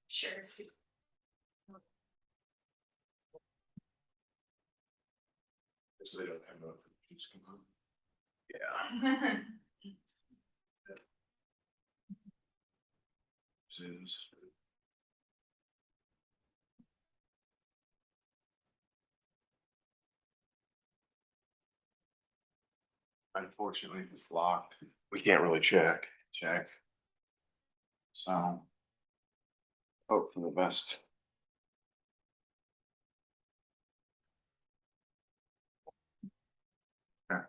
Sure. So they don't have enough juice come on. Yeah. Zooms. Unfortunately, it's locked. We can't really check. So. Hope for the best. Okay.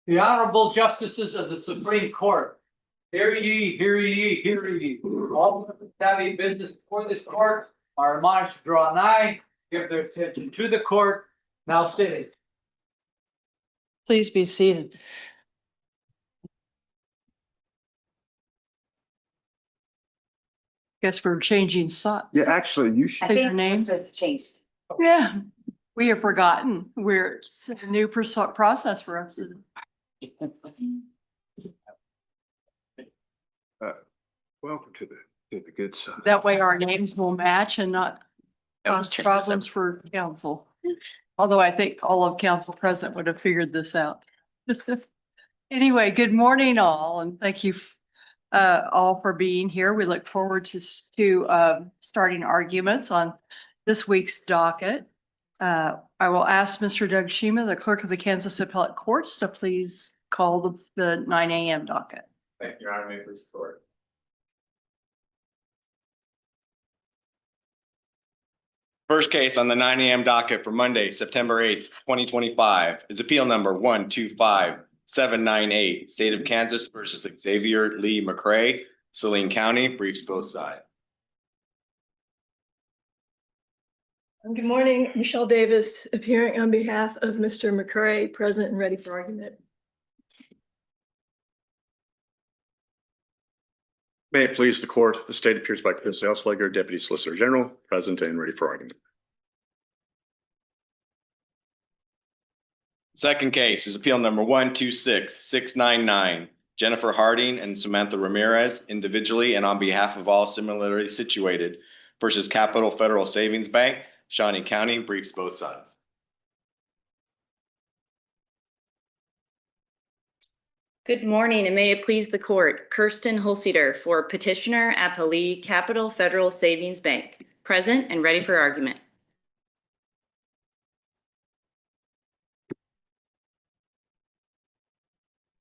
The Honorable Justices of the Supreme Court. Hear ye, hear ye, hear ye. All having business before this court are admonished to draw nigh, give their attention to the court, now sitting. Please be seated. Guess we're changing slots. Yeah, actually, you should. Say your name. Changed. Yeah, we have forgotten. It's a new process for us. Welcome to the good side. That way our names will match and not cause change problems for council. Although I think all of council present would have figured this out. Anyway, good morning all, and thank you all for being here. We look forward to starting arguments on this week's docket. I will ask Mr. Doug Shima, the clerk of the Kansas Appellate Courts, to please call the 9 a.m. docket. Thank you, Your Honor, may I restore. First case on the 9 a.m. docket for Monday, September 8th, 2025 is appeal number 125798, State of Kansas versus Xavier Lee McCray, Saline County, briefs both sides. Good morning, Michelle Davis, appearing on behalf of Mr. McCray, present and ready for argument. May it please the court, the state appears by Chris Elsleger, Deputy Solicitor General, present and ready for argument. Second case is appeal number 126699, Jennifer Harding and Samantha Ramirez, individually and on behalf of all similarly situated versus Capital Federal Savings Bank, Shawnee County, briefs both sides. Good morning, and may it please the court. Kirsten Holseder for petitioner appellee Capital Federal Savings Bank, present and ready for argument.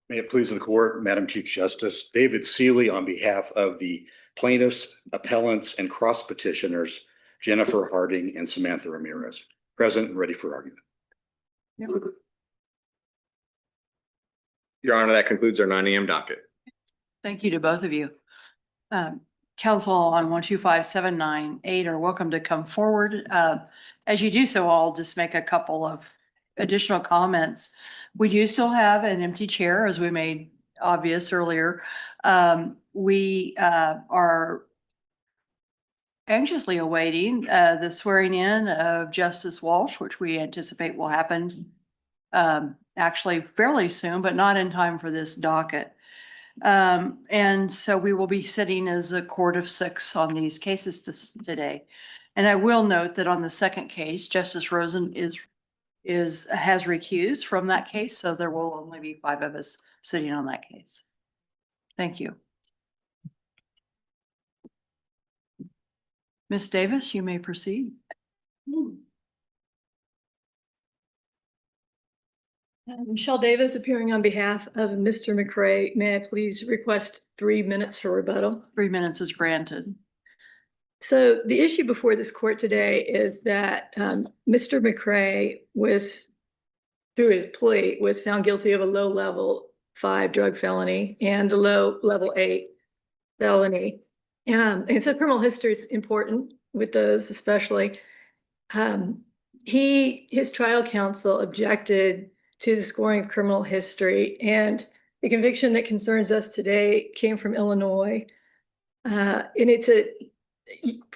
May it please the court, Madam Chief Justice, David Seeley on behalf of the plaintiffs, appellants, and cross petitioners, Jennifer Harding and Samantha Ramirez, present and ready for argument. Your Honor, that concludes our 9 a.m. docket. Thank you to both of you. Council on 125798 are welcome to come forward. As you do so, I'll just make a couple of additional comments. We do still have an empty chair, as we made obvious earlier. We are anxiously awaiting the swearing in of Justice Walsh, which we anticipate will happen actually fairly soon, but not in time for this docket. And so we will be sitting as a court of 6 on these cases today. And I will note that on the second case, Justice Rosen has recused from that case, so there will only be 5 of us sitting on that case. Thank you. Ms. Davis, you may proceed. Michelle Davis, appearing on behalf of Mr. McCray, may I please request 3 minutes for rebuttal? 3 minutes is granted. So the issue before this court today is that Mr. McCray was, through his plea, was found guilty of a low-level 5 drug felony and a low-level 8 felony. And so criminal history is important with those, especially. His trial counsel objected to the scoring of criminal history, and the conviction that concerns us today came from Illinois. And it's a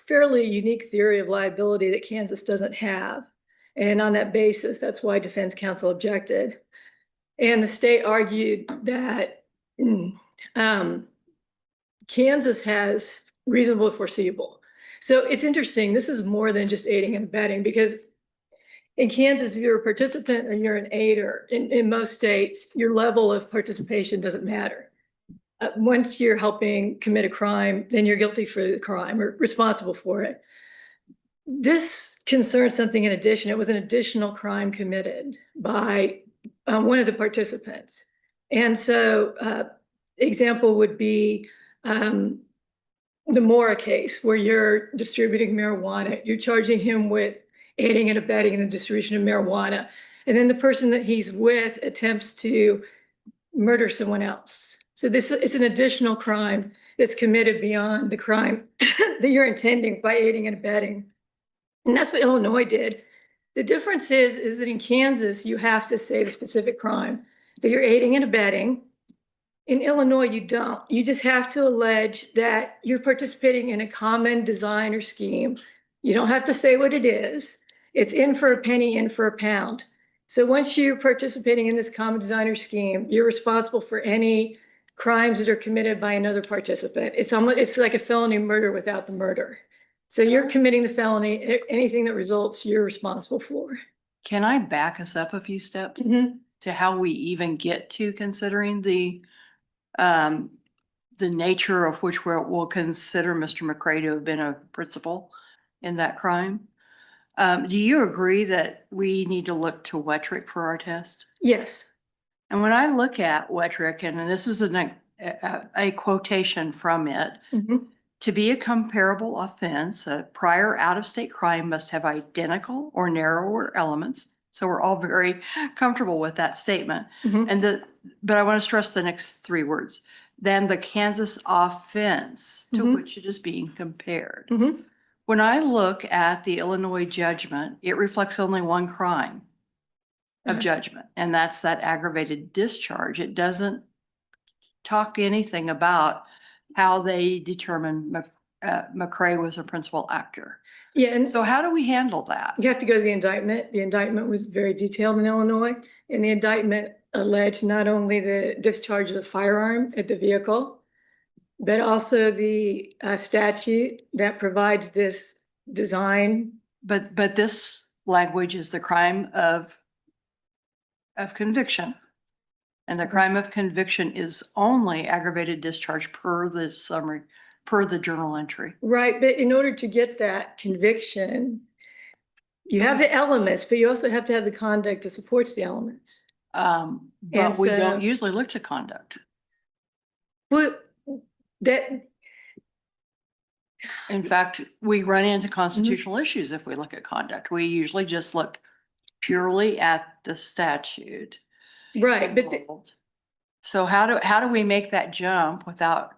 fairly unique theory of liability that Kansas doesn't have. And on that basis, that's why defense counsel objected. And the state argued that Kansas has reasonable foreseeable. So it's interesting. This is more than just aiding and abetting, because in Kansas, if you're a participant or you're an aider, in most states, your level of participation doesn't matter. Once you're helping commit a crime, then you're guilty for the crime or responsible for it. This concerns something in addition. It was an additional crime committed by one of the participants. And so example would be the Mora case, where you're distributing marijuana. You're charging him with aiding and abetting in the distribution of marijuana. And then the person that he's with attempts to murder someone else. So this it's an additional crime that's committed beyond the crime that you're intending by aiding and abetting. And that's what Illinois did. The difference is that in Kansas, you have to say the specific crime that you're aiding and abetting. In Illinois, you don't. You just have to allege that you're participating in a common design or scheme. You don't have to say what it is. It's in for a penny, in for a pound. So once you're participating in this common design or scheme, you're responsible for any crimes that are committed by another participant. It's like a felony murder without the murder. So you're committing the felony, anything that results, you're responsible for. Can I back us up a few steps to how we even get to considering the nature of which we'll consider Mr. McCray to have been a principal in that crime? Do you agree that we need to look to Wettrick for our test? Yes. And when I look at Wettrick, and this is a quotation from it, to be a comparable offense, a prior out-of-state crime must have identical or narrower elements. So we're all very comfortable with that statement. But I want to stress the next three words: than the Kansas offense to which it is being compared. When I look at the Illinois judgment, it reflects only one crime of judgment, and that's that aggravated discharge. It doesn't talk anything about how they determined McCray was a principal actor. Yeah, and So how do we handle that? you have to go to the indictment. The indictment was very detailed in Illinois, and the indictment alleged not only the discharge of the firearm at the vehicle, but also the statute that provides this design. But this language is the crime of conviction. And the crime of conviction is only aggravated discharge per the summary, per the journal entry. Right, but in order to get that conviction, you have the elements, but you also have to have the conduct that supports the elements. But we don't usually look to conduct. But that, In fact, we run into constitutional issues if we look at conduct. We usually just look purely at the statute. right, but So how do we make that jump without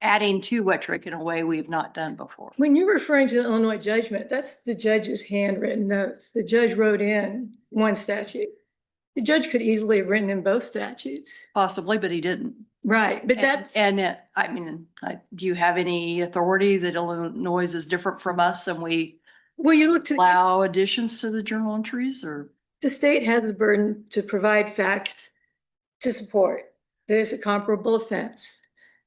adding to Wettrick in a way we've not done before? when you're referring to the Illinois judgment, that's the judge's handwritten notes. The judge wrote in one statute. The judge could easily have written in both statutes. Possibly, but he didn't. Right, but that's. Do you have any authority that Illinois is different from us and we Well, you look to, allow additions to the journal entries, or? the state has a burden to provide facts to support that it's a comparable offense.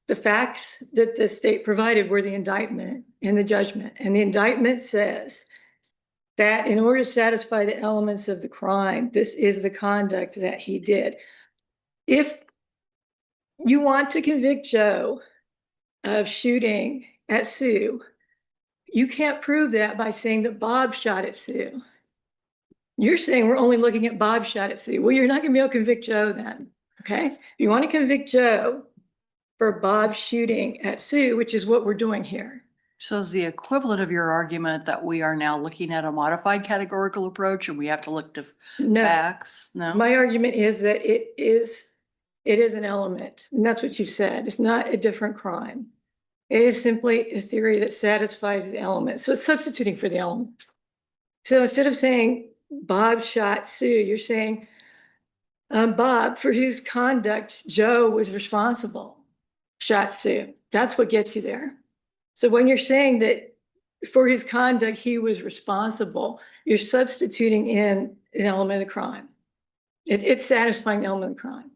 The facts that the state provided were the indictment and the judgment. And the indictment says that in order to satisfy the elements of the crime, this is the conduct that he did. If you want to convict Joe of shooting at Sue, you can't prove that by saying that Bob shot at Sue. You're saying we're only looking at Bob shot at Sue. Well, you're not gonna be able to convict Joe then, okay? If you want to convict Joe for Bob shooting at Sue, which is what we're doing here. So is the equivalent of your argument that we are now looking at a modified categorical approach and we have to look to No, facts? No? my argument is that it is an element, and that's what you said. It's not a different crime. It is simply a theory that satisfies the element. So it's substituting for the elements. So instead of saying Bob shot Sue, you're saying Bob, for whose conduct Joe was responsible, shot Sue. That's what gets you there. So when you're saying that for his conduct he was responsible, you're substituting in an element of the crime. It's satisfying the element of the crime.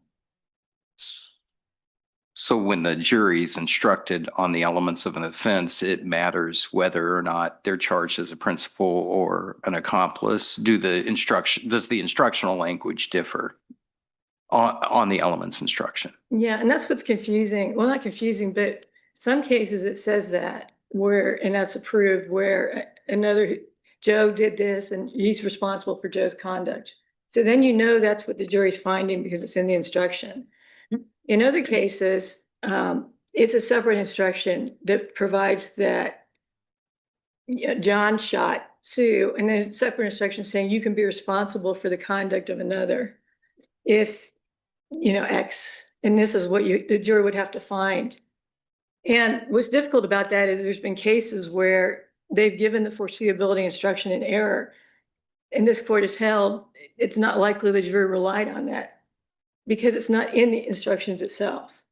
So when the jury's instructed on the elements of an offense, it matters whether or not they're charged as a principal or an accomplice. Does the instructional language differ on the elements instruction? Yeah, and that's what's confusing. Well, not confusing, but some cases it says that and that's approved, where another Joe did this and he's responsible for Joe's conduct. So then you know that's what the jury's finding because it's in the instruction. In other cases, it's a separate instruction that provides that John shot sue, and then a separate instruction saying you can be responsible for the conduct of another if, X, and this is what the jury would have to find. And what's difficult about that is there's been cases where they've given the foreseeability instruction in error, and this court has held it's not likely the jury relied on that because it's not in the instructions itself.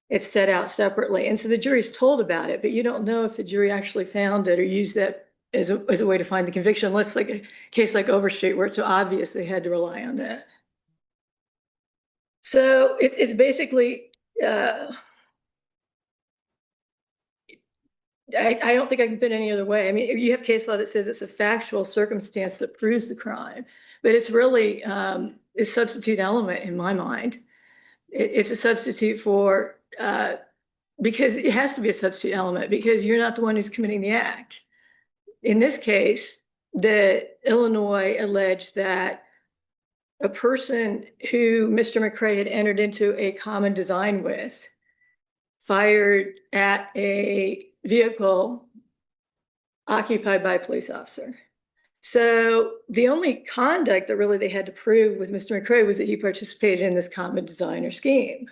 It's set out separately. And so the jury's told about it, but you don't know if the jury actually found it or used that as a way to find the conviction, unless like a case like Overstreet where it's so obvious they had to rely on that. So it's basically, I don't think I can put it any other way. I mean, you have case law that says it's a factual circumstance that proves the crime, but it's really a substitute element in my mind. It's a substitute for, because it has to be a substitute element because you're not the one who's committing the act. In this case, the Illinois alleged that a person who Mr. McCray had entered into a common design with fired at a vehicle occupied by a police officer. So the only conduct that really they had to prove with Mr. McCray was that he participated in this common design or scheme.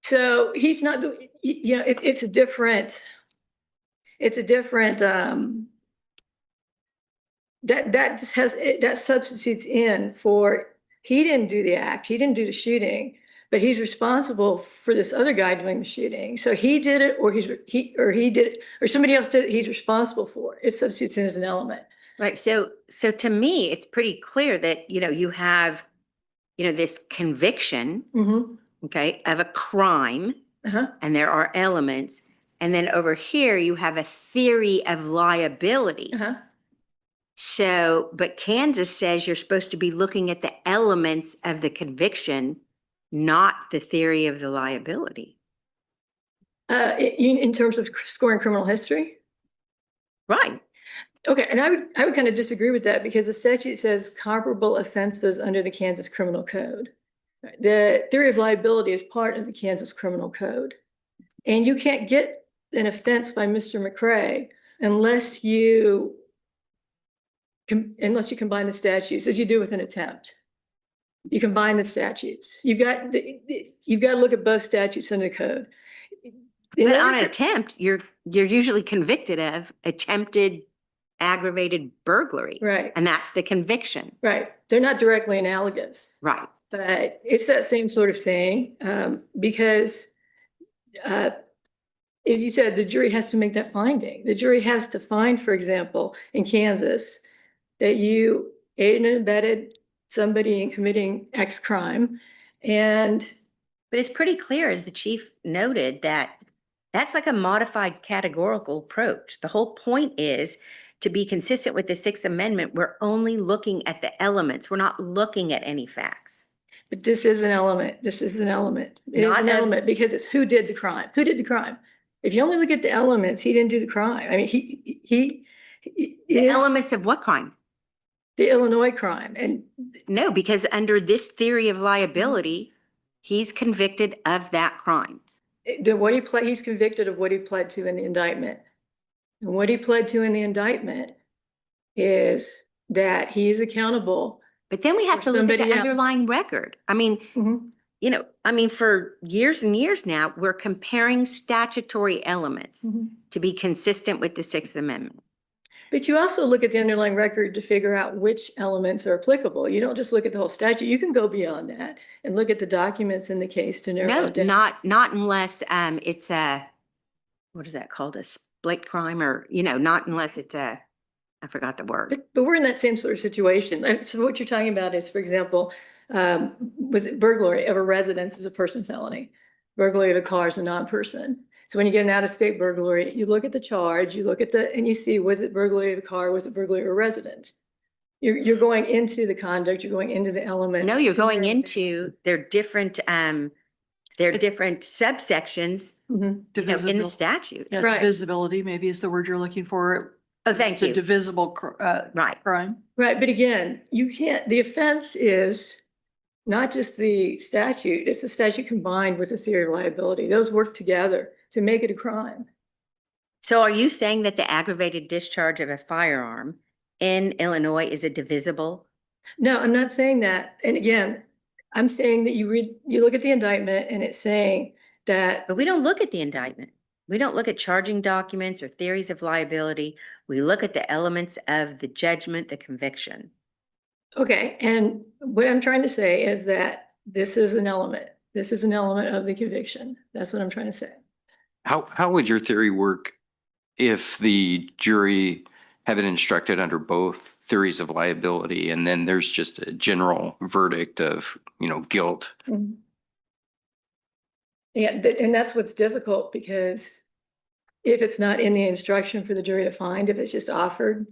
So he's not doing, it's a different, that just has, that substitutes in for, he didn't do the act, he didn't do the shooting, but he's responsible for this other guy doing the shooting. So he did it, or he did it, or somebody else did it, he's responsible for it. It substitutes in as an element. Right. So to me, it's pretty clear that, you have, this conviction, okay, of a crime, and there are elements. And then over here, you have a theory of liability. So, but Kansas says you're supposed to be looking at the elements of the conviction, not the theory of the liability. In terms of scoring criminal history? Right. Okay, and I would kind of disagree with that because the statute says comparable offenses under the Kansas Criminal Code. The theory of liability is part of the Kansas Criminal Code. And you can't get an offense by Mr. McCray unless you combine the statutes, as you do with an attempt. You combine the statutes. You've got to look at both statutes in the code. But on an attempt, you're usually convicted of attempted aggravated burglary. Right. And that's the conviction. Right. They're not directly analogous. Right. But it's that same sort of thing because, as you said, the jury has to make that finding. The jury has to find, for example, in Kansas, that you aided and abetted somebody in committing X crime. But it's pretty clear, as the chief noted, that that's like a modified categorical approach. The whole point is to be consistent with the Sixth Amendment. We're only looking at the elements. We're not looking at any facts. But this is an element. This is an element. It is an element because it's who did the crime. Who did the crime? If you only look at the elements, he didn't do the crime. I mean, the elements of what crime? The Illinois crime. And no, because under this theory of liability, he's convicted of that crime. He's convicted of what he pled to in the indictment. And what he pled to in the indictment is that he is accountable. But then we have to look at the underlying record. I mean, for years and years now, we're comparing statutory elements to be consistent with the Sixth Amendment. But you also look at the underlying record to figure out which elements are applicable. You don't just look at the whole statute. You can go beyond that and look at the documents in the case to narrow it down. Not unless it's a, what is that called? A split crime, or, not unless it's a, I forgot the word. But we're in that same sort of situation. So what you're talking about is, for example, was it burglary of a residence is a person felony? Burglary of a car is a non-person. So when you get an out-of-state burglary, you look at the charge, you look at and you see, was it burglary of a car? Was it burglary of a residence? You're going into the conduct, you're going into the elements. No, you're going into their different subsections in the statute. Yeah, Right. Divisibility maybe is the word you're looking for. Oh, thank It's a you. divisible Right. crime. Right, but again, you can't, the offense is not just the statute, it's the statute combined with the theory of liability. Those work together to make it a crime. So are you saying that the aggravated discharge of a firearm in Illinois is a divisible? No, I'm not saying that. And again, I'm saying that you look at the indictment and it's saying that, But we don't look at the indictment. We don't look at charging documents or theories of liability. We look at the elements of the judgment, the conviction. okay, and what I'm trying to say is that this is an element. This is an element of the conviction. That's what I'm trying to say. How would your theory work if the jury have been instructed under both theories of liability and then there's just a general verdict of, guilt? Mhm. Yeah, and that's what's difficult because if it's not in the instruction for the jury to find, if it's just offered,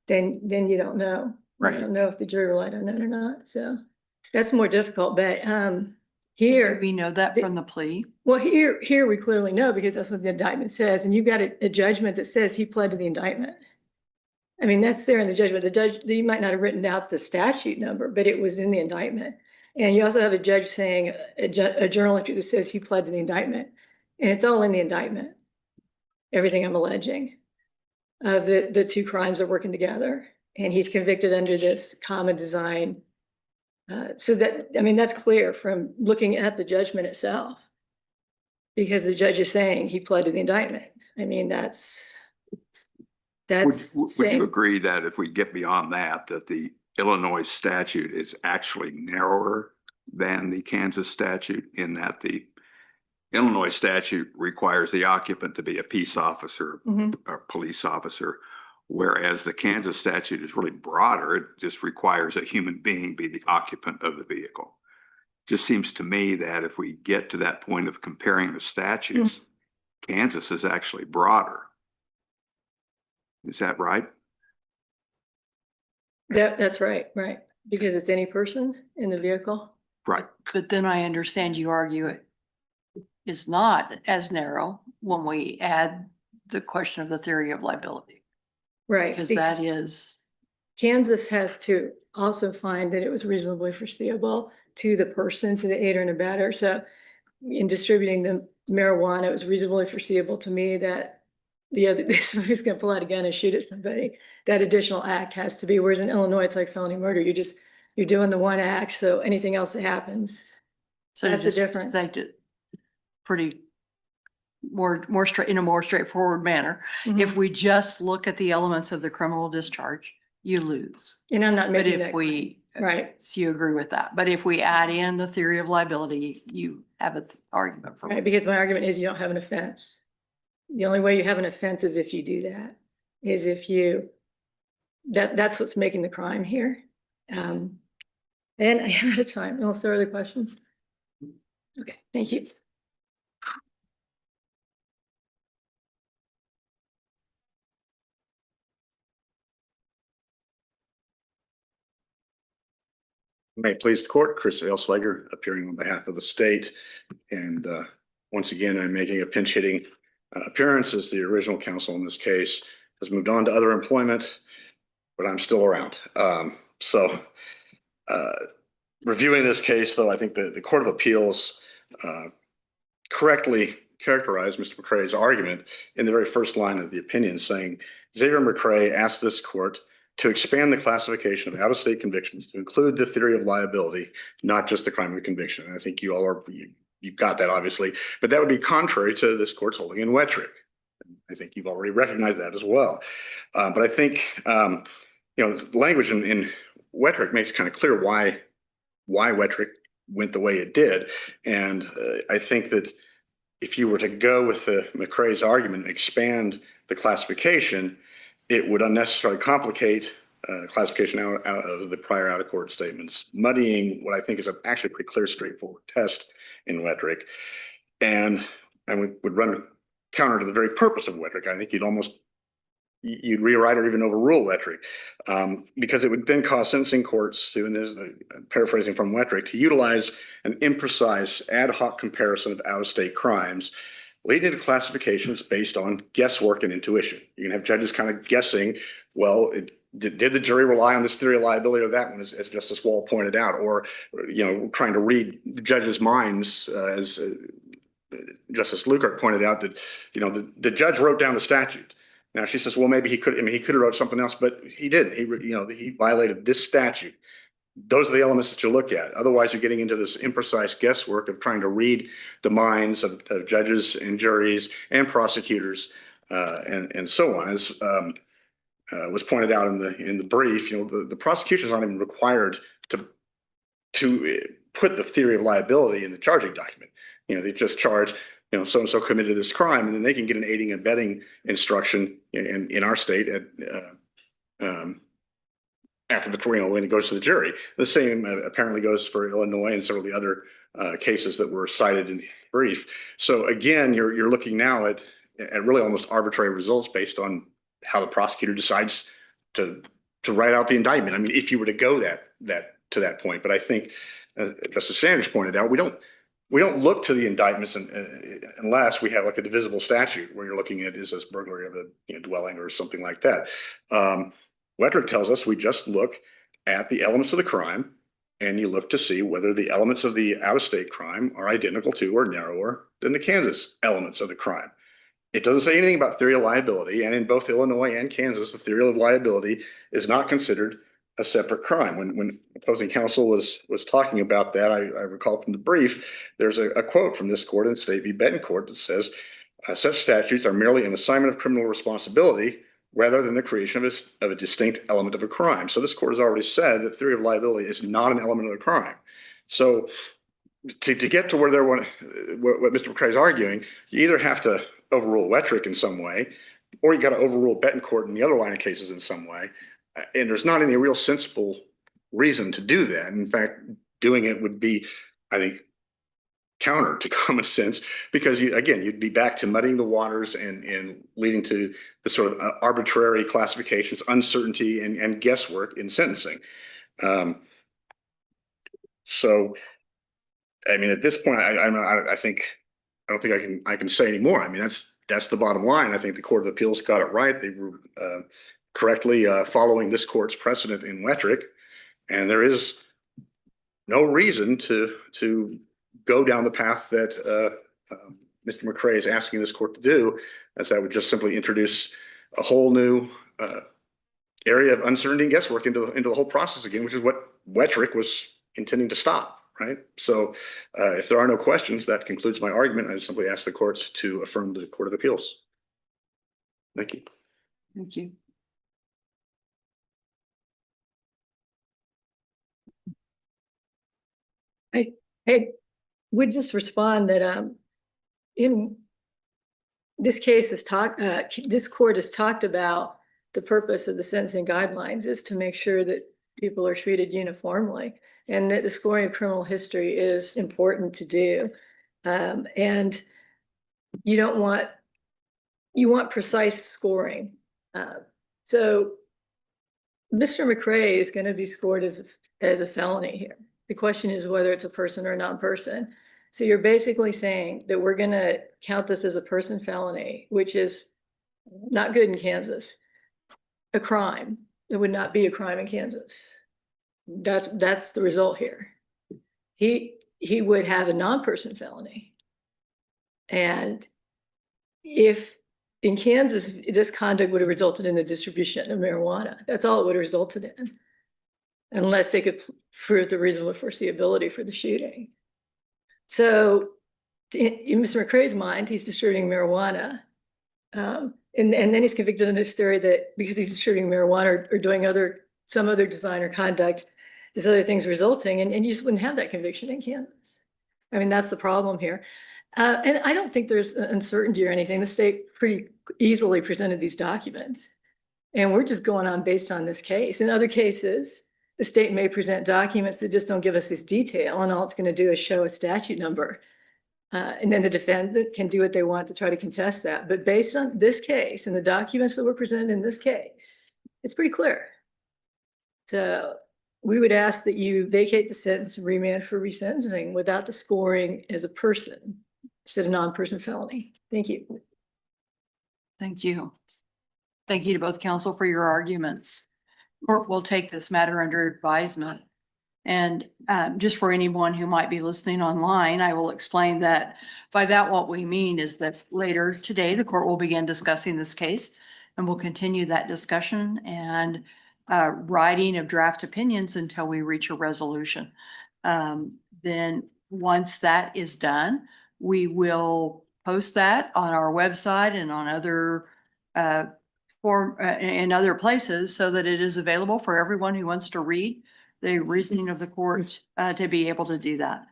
then you don't know. Right. You don't know if the jury relied on that or not. So that's more difficult. But here, We know that from the plea. well, here we clearly know because that's what the indictment says. And you've got a judgment that says he pled to the indictment. I mean, that's there in the judgment. The judge, you might not have written out the statute number, but it was in the indictment. And you also have a judge saying a journal entry that says he pled to the indictment. And it's all in the indictment. Everything I'm alleging of the two crimes are working together. And he's convicted under this common design. So that, I mean, that's clear from looking at the judgment itself. Because the judge is saying he pled to the indictment. I mean, that's Would saying, you agree that if we get beyond that, that the Illinois statute is actually narrower than the Kansas statute in that the Illinois statute requires the occupant to be a peace officer Mhm. or police officer, whereas the Kansas statute is really broader. It just requires a human being be the occupant of the vehicle. Just seems to me that if we get to that point of comparing the statutes, Kansas is actually broader. Is that right? that's right, right. Because it's any person in the vehicle. Right. But then I understand you argue it is not as narrow when we add the question of the theory of liability, Right. because that is, Kansas has to also find that it was reasonably foreseeable to the person, to the aider and abetter. So in distributing the marijuana, it was reasonably foreseeable to me that the other, somebody's gonna pull out a gun and shoot at somebody. That additional act has to be, whereas in Illinois, it's like felony murder. You're doing the one act, so anything else that happens. so That's the just difference. state it pretty more straight, in a more straightforward manner. If we just look at the elements of the criminal discharge, you lose. And I'm not But making if that. we, Right, so you agree with that. But if we add in the theory of liability, you have an argument for. right, because my argument is you don't have an offense. The only way you have an offense is if you do that, is if you, that's what's making the crime here. And I am out of time, unless there are other questions. Okay, thank you. May it please the court, Chris Ailslager, appearing on behalf of the state. And once again, I'm making a pinch hitting appearance as the original counsel in this case has moved on to other employment, but I'm still around. Reviewing this case, though, I think the Court of Appeals correctly characterized Mr. McCray's argument in the very first line of the opinion, saying Xavier McCray asked this court to expand the classification of out-of-state convictions to include the theory of liability, not just the crime of conviction. And I think you all are, you've got that obviously, but that would be contrary to this court's holding in Wettrick. I think you've already recognized that as well. But I think, the language in Wettrick makes kind of clear why Wettrick went the way it did. And I think that if you were to go with the McCray's argument and expand the classification, it would unnecessarily complicate classification out of the prior out-of-court statements, muddying what I think is actually a pretty clear, straightforward test in Wettrick. And would run counter to the very purpose of Wettrick. I think you'd rewrite or even overrule Wettrick, because it would then cause sentencing courts to, and there's paraphrasing from Wettrick, to utilize an imprecise ad hoc comparison of out-of-state crimes, leading to classifications based on guesswork and intuition. You can have judges kind of guessing, well, did the jury rely on this theory of liability or that one, as Justice Wall pointed out, or trying to read the judges' minds as Justice Lukert pointed out that, the judge wrote down the statute. Now she says, well, maybe he could have wrote something else, but he didn't. He violated this statute. Those are the elements that you look at. Otherwise, you're getting into this imprecise guesswork of trying to read the minds of judges and juries and prosecutors, and so on. As was pointed out in the brief, the prosecutions aren't even required to put the theory of liability in the charging document. They just charge, so and so committed this crime, and then they can get an aiding and abetting instruction in our state at after the when it goes to the jury. The same apparently goes for Illinois and several of the other cases that were cited in the brief. So again, you're looking now at really almost arbitrary results based on how the prosecutor decides to write out the indictment. I mean, if you were to go to that point, but I think Justice Sanders pointed out, we don't look to the indictments unless we have like a divisible statute where you're looking at, is this burglary of a dwelling or something like that. Wettrick tells us we just look at the elements of the crime, and you look to see whether the elements of the out-of-state crime are identical to or narrower than the Kansas elements of the crime. It doesn't say anything about theory of liability, and in both Illinois and Kansas, the theory of liability is not considered a separate crime. When opposing counsel was talking about that, I recall from the brief, there's a quote from this court in State v. Betancourt that says, such statutes are merely an assignment of criminal responsibility rather than the creation of a distinct element of a crime. So this court has already said that theory of liability is not an element of the crime. So to get to where what Mr. McCray is arguing, you either have to overrule Wettrick in some way, or you got to overrule Betancourt in the other line of cases in some way. And there's not any real sensible reason to do that. In fact, doing it would be, I think, counter to common sense, because you'd be back to muddying the waters and leading to the sort of arbitrary classifications, uncertainty, and guesswork in sentencing. So, I mean, at this point, I don't think I can say anymore. I mean, that's the bottom line. I think the Court of Appeals got it right. They were correctly following this court's precedent in Wettrick, and there is no reason to go down the path that Mr. McCray is asking this court to do, as that would just simply introduce a whole new area of uncertainty and guesswork into the whole process again, which is what Wettrick was intending to stop. Right. So if there are no questions, that concludes my argument. I simply ask the courts to affirm the Court of Appeals. Thank you. Thank you. I would just respond that in this case this court has talked about the purpose of the sentencing guidelines is to make sure that people are treated uniformly, and that the scoring of criminal history is important to do. And you want precise scoring. So Mr. McCray is going to be scored as a felony here. The question is whether it's a person or a non-person. So you're basically saying that we're going to count this as a person felony, which is not good in Kansas. A crime. It would not be a crime in Kansas. That's the result here. He would have a non-person felony. And if in Kansas, this conduct would have resulted in the distribution of marijuana, that's all it would have resulted in, unless they could prove the reasonable foreseeability for the shooting. So in Mr. McCray's mind, he's distributing marijuana. And then he's convicted on this theory that because he's distributing marijuana or doing some other design or conduct, there's other things resulting, and you just wouldn't have that conviction in Kansas. I mean, that's the problem here. And I don't think there's uncertainty or anything. The state pretty easily presented these documents, and we're just going on based on this case. In other cases, the state may present documents that just don't give us this detail, and all it's going to do is show a statute number. And then the defendant can do what they want to try to contest that. But based on this case and the documents that were presented in this case, it's pretty clear. So we would ask that you vacate the sentence and remand for resentencing without the scoring as a person instead of non-person felony. Thank you. Thank you. Thank you to both counsel for your arguments. Court will take this matter under advisement. And just for anyone who might be listening online, I will explain that by that, what we mean is that later today, the court will begin discussing this case and we'll continue that discussion and writing of draft opinions until we reach a resolution. Then once that is done, we will post that on our website and on other in other places so that it is available for everyone who wants to read the reasoning of the court to be able to do that.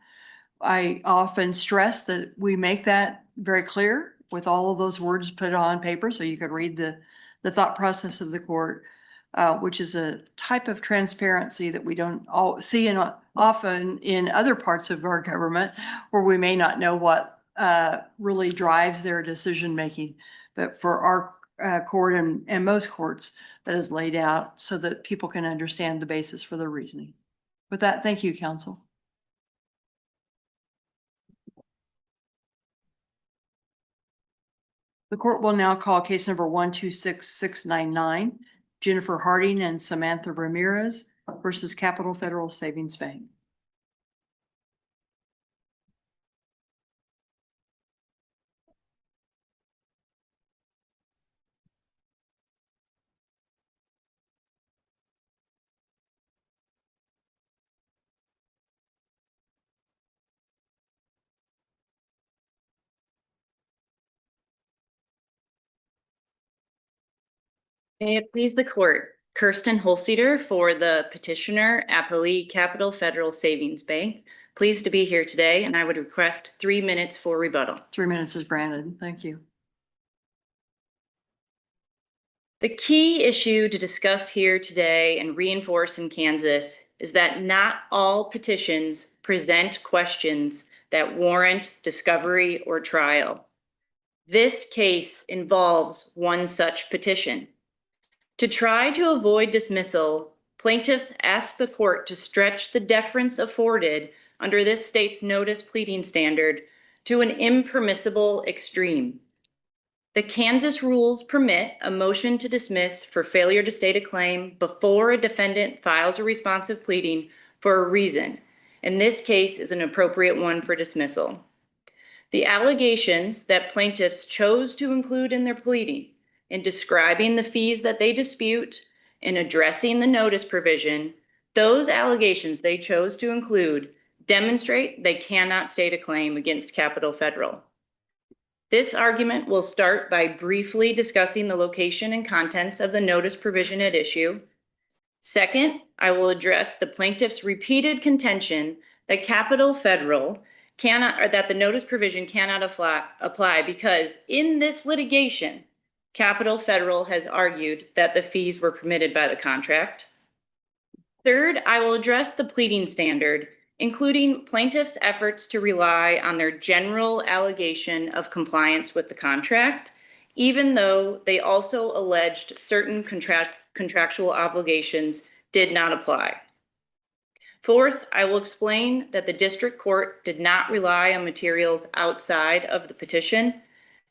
I often stress that we make that very clear with all of those words put on paper so you could read the thought process of the court, which is a type of transparency that we don't all see often in other parts of our government where we may not know what really drives their decision making. But for our court and most courts, that is laid out so that people can understand the basis for their reasoning. With that, thank you, counsel. The court will now call case number 126699, Jennifer Harding and Samantha Ramirez versus Capital Federal Savings Bank. May it please the court, Kirsten Holstetter for the petitioner, Appali Capital Federal Savings Bank. Pleased to be here today, and I would request 3 minutes for rebuttal. 3 minutes is granted. Thank you. The key issue to discuss here today and reinforce in Kansas is that not all petitions present questions that warrant discovery or trial. This case involves one such petition. To try to avoid dismissal, plaintiffs ask the court to stretch the deference afforded under this state's notice pleading standard to an impermissible extreme. The Kansas rules permit a motion to dismiss for failure to state a claim before a defendant files a responsive pleading for a reason, and this case is an appropriate one for dismissal. The allegations that plaintiffs chose to include in their pleading in describing the fees that they dispute and addressing the notice provision, those allegations they chose to include demonstrate they cannot state a claim against Capital Federal. This argument will start by briefly discussing the location and contents of the notice provision at issue. Second, I will address the plaintiff's repeated contention that Capital Federal cannot, or that the notice provision cannot apply because in this litigation, Capital Federal has argued that the fees were permitted by the contract. Third, I will address the pleading standard, including plaintiffs' efforts to rely on their general allegation of compliance with the contract, even though they also alleged certain contractual obligations did not apply. Fourth, I will explain that the district court did not rely on materials outside of the petition.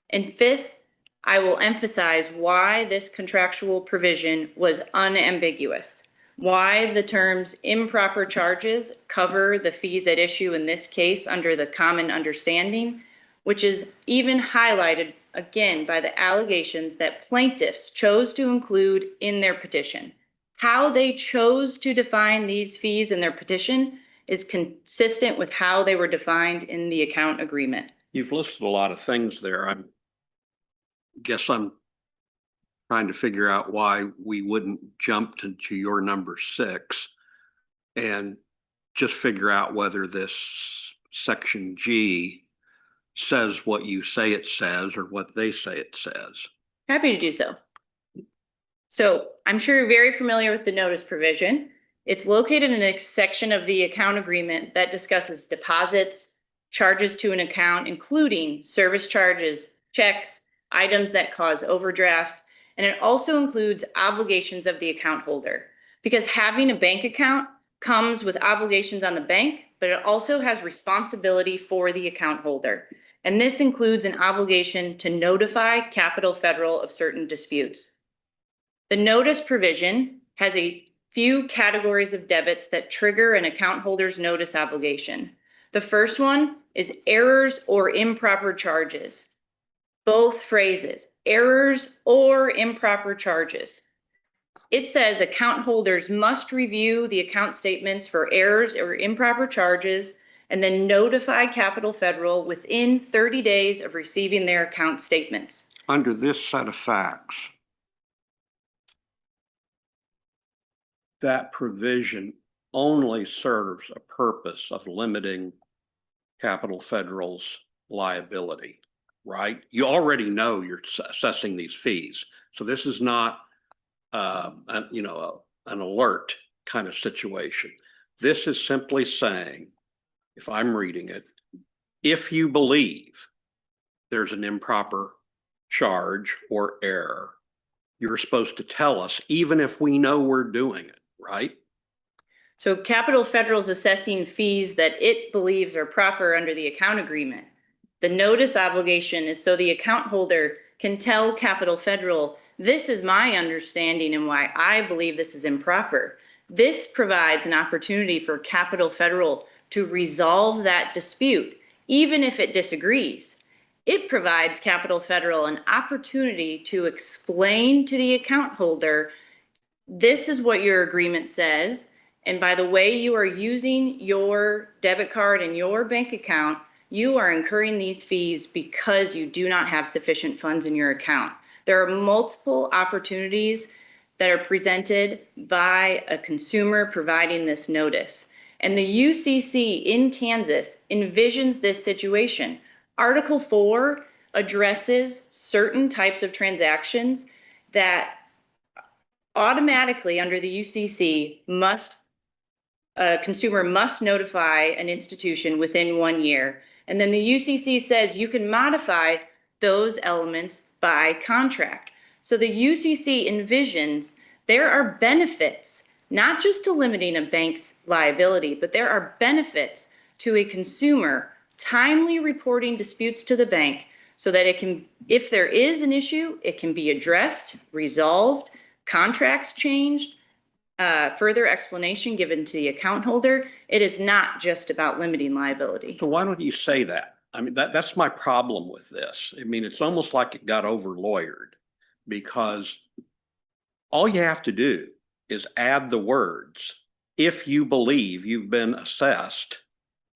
And fifth, I will emphasize why this contractual provision was unambiguous, why the terms improper charges cover the fees at issue in this case under the common understanding, which is even highlighted again by the allegations that plaintiffs chose to include in their petition. How they chose to define these fees in their petition is consistent with how they were defined in the account agreement. You've listed a lot of things there. I'm trying to figure out why we wouldn't jump to your number 6 and just figure out whether this section G says what you say it says or what they say it says. Happy to do so. So I'm sure you're very familiar with the notice provision. It's located in a section of the account agreement that discusses deposits, charges to an account, including service charges, checks, items that cause overdrafts, and it also includes obligations of the account holder. Because having a bank account comes with obligations on the bank, but it also has responsibility for the account holder. And this includes an obligation to notify Capital Federal of certain disputes. The notice provision has a few categories of debits that trigger an account holder's notice obligation. The first one is errors or improper charges. Both phrases, errors or improper charges. It says account holders must review the account statements for errors or improper charges and then notify Capital Federal within 30 days of receiving their account statements. Under this set of facts, that provision only serves a purpose of limiting Capital Federal's liability, right? You already know you're assessing these fees. So this is not, an alert kind of situation. This is simply saying, if I'm reading it, if you believe there's an improper charge or error, you're supposed to tell us, even if we know we're doing it, right? So Capital Federal is assessing fees that it believes are proper under the account agreement. The notice obligation is so the account holder can tell Capital Federal, this is my understanding and why I believe this is improper. This provides an opportunity for Capital Federal to resolve that dispute, even if it disagrees. It provides Capital Federal an opportunity to explain to the account holder, this is what your agreement says, and by the way you are using your debit card and your bank account, you are incurring these fees because you do not have sufficient funds in your account. There are multiple opportunities that are presented by a consumer providing this notice. And the UCC in Kansas envisions this situation. Article 4 addresses certain types of transactions that automatically under the UCC a consumer must notify an institution within 1 year. And then the UCC says you can modify those elements by contract. So the UCC envisions there are benefits, not just to limiting a bank's liability, but there are benefits to a consumer timely reporting disputes to the bank so that it can, if there is an issue, it can be addressed, resolved, contracts changed, further explanation given to the account holder. It is not just about limiting liability. So why don't you say that? I mean, that's my problem with this. I mean, it's almost like it got over lawyered because all you have to do is add the words, if you believe you've been assessed,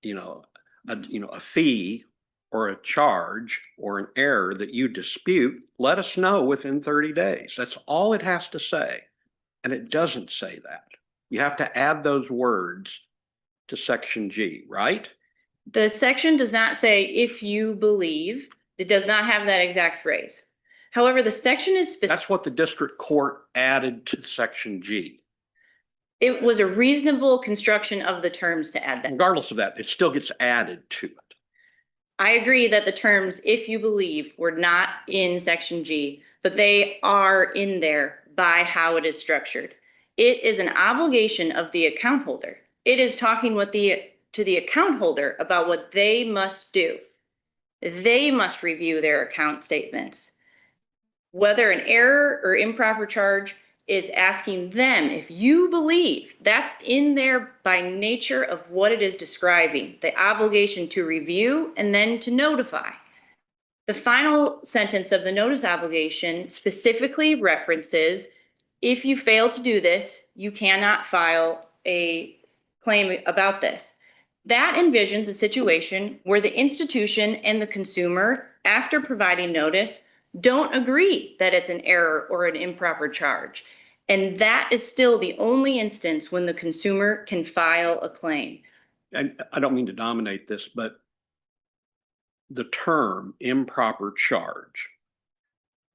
a fee or a charge or an error that you dispute, let us know within 30 days. That's all it has to say. And it doesn't say that. You have to add those words to section G, right? The section does not say if you believe. It does not have that exact phrase. However, the section is specific. That's what the district court added to section G. It was a reasonable construction of the terms to add that. Regardless of that, it still gets added to it. I agree that the terms if you believe were not in section G, but they are in there by how it is structured. It is an obligation of the account holder. It is talking to the account holder about what they must do. They must review their account statements. Whether an error or improper charge is asking them, if you believe, that's in there by nature of what it is describing, the obligation to review and then to notify. The final sentence of the notice obligation specifically references, if you fail to do this, you cannot file a claim about this. That envisions a situation where the institution and the consumer, after providing notice, don't agree that it's an error or an improper charge. And that is still the only instance when the consumer can file a claim. And I don't mean to dominate this, but the term improper charge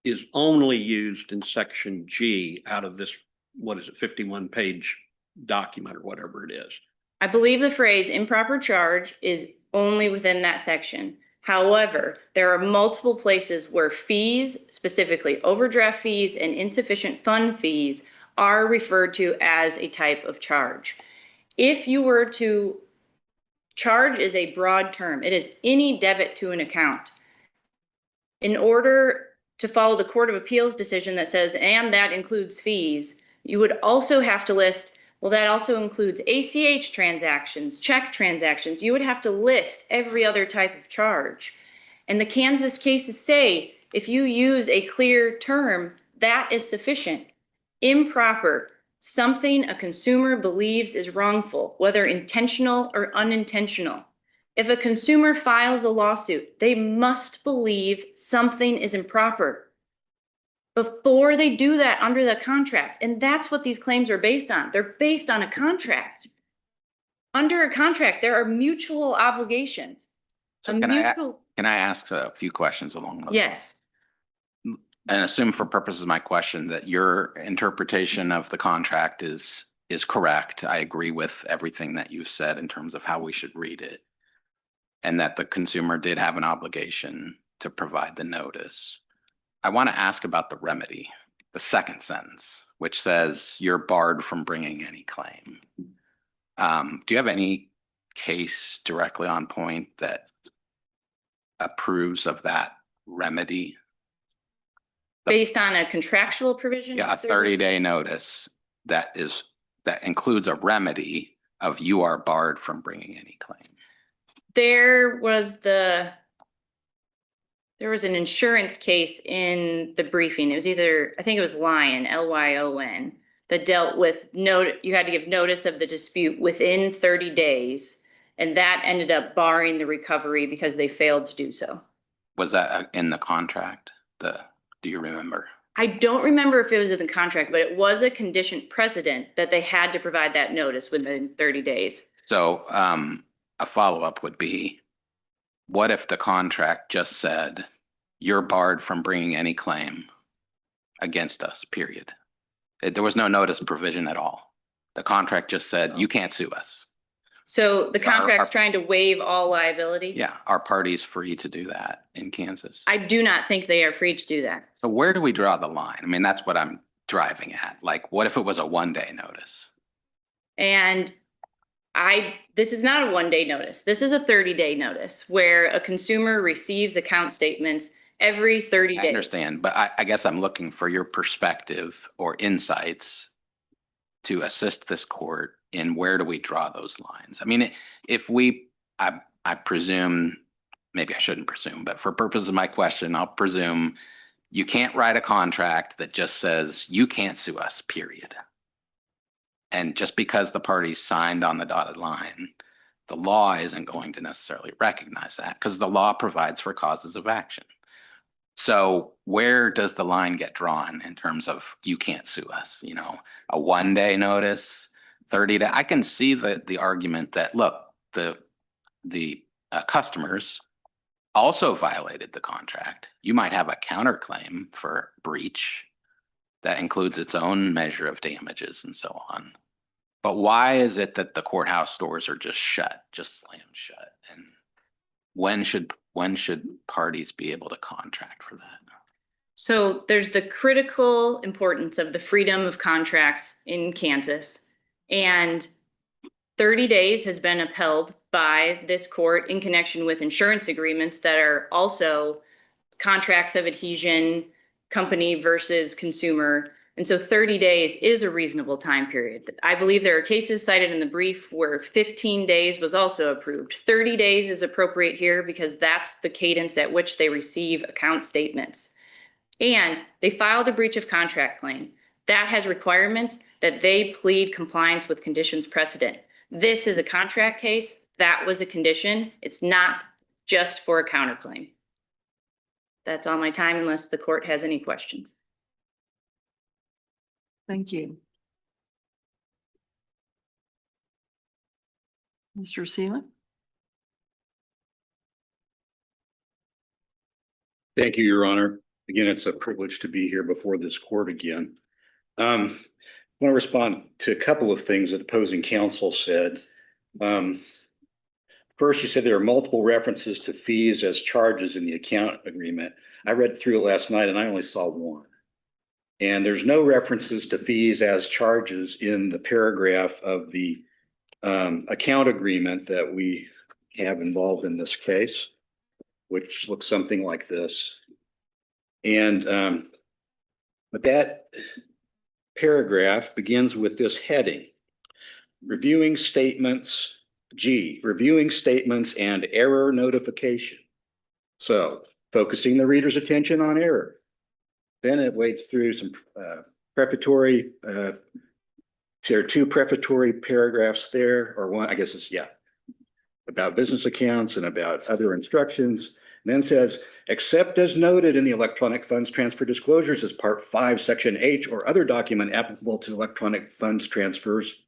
is only used in section G out of this, 51-page document or whatever it is. I believe the phrase improper charge is only within that section. However, there are multiple places where fees, specifically overdraft fees and insufficient fund fees, are referred to as a type of charge. If you were to, charge is a broad term. It is any debit to an account. In order to follow the Court of Appeals decision that says, and that includes fees, you would also have to list, well, that also includes ACH transactions, check transactions. You would have to list every other type of charge. And the Kansas cases say, if you use a clear term, that is sufficient. Improper, something a consumer believes is wrongful, whether intentional or unintentional. If a consumer files a lawsuit, they must believe something is improper before they do that under the contract. And that's what these claims are based on. They're based on a contract. Under a contract, there are mutual obligations. So can I ask a few questions along those lines? Yes. And assume for purposes of my question that your interpretation of the contract is correct. I agree with everything that you've said in terms of how we should read it. And that the consumer did have an obligation to provide the notice. I want to ask about the remedy, the second sentence, which says you're barred from bringing any claim. Do you have any case directly on point that approves of that remedy? Based on a contractual provision? Yeah, a 30-day notice that includes a remedy of you are barred from bringing any claim. There was an insurance case in the briefing. It was I think it was Lyon, Lyon, that dealt with you had to give notice of the dispute within 30 days. And that ended up barring the recovery because they failed to do so. Was that in the contract? Do you remember? I don't remember if it was in the contract, but it was a condition precedent that they had to provide that notice within 30 days. So a follow-up would be, what if the contract just said, you're barred from bringing any claim against us, period? There was no notice provision at all. The contract just said, you can't sue us. So the contract's trying to waive all liability? Yeah, are parties free to do that in Kansas? I do not think they are free to do that. So where do we draw the line? I mean, that's what I'm driving at. Like, what if it was a one-day notice? And this is not a one-day notice. This is a 30-day notice where a consumer receives account statements every 30 days. I understand, but I guess I'm looking for your perspective or insights to assist this court in where do we draw those lines? I mean, I presume, maybe I shouldn't presume, but for purposes of my question, I'll presume you can't write a contract that just says you can't sue us, period. And just because the parties signed on the dotted line, the law isn't going to necessarily recognize that because the law provides for causes of action. So where does the line get drawn in terms of you can't sue us? You know, a one-day notice, 30 days. I can see the argument that, look, the customers also violated the contract. You might have a counterclaim for breach that includes its own measure of damages and so on. But why is it that the courthouse doors are just shut, just slammed shut? And when should parties be able to contract for that? So there's the critical importance of the freedom of contract in Kansas. And 30 days has been upheld by this court in connection with insurance agreements that are also contracts of adhesion, company versus consumer. And so 30 days is a reasonable time period. I believe there are cases cited in the brief where 15 days was also approved. 30 days is appropriate here because that's the cadence at which they receive account statements. And they filed a breach of contract claim. That has requirements that they plead compliance with conditions precedent. This is a contract case. That was a condition. It's not just for a counterclaim. That's all my time unless the court has any questions. Thank you. Mr. Seelan? Thank you, Your Honor. Again, it's a privilege to be here before this court again. I want to respond to a couple of things that opposing counsel said. First, you said there are multiple references to fees as charges in the account agreement. I read through it last night and I only saw one. And there's no references to fees as charges in the paragraph of the account agreement that we have involved in this case, which looks something like this. And but paragraph begins with this heading. Reviewing statements, G, reviewing statements and error notification. So focusing the reader's attention on error. Then it wades through some prefatory, there are two prefatory paragraphs there, or one, I guess it's, yeah, about business accounts and about other instructions. And then says, except as noted in the electronic funds transfer disclosures as part 5, section H, or other document applicable to electronic funds transfers.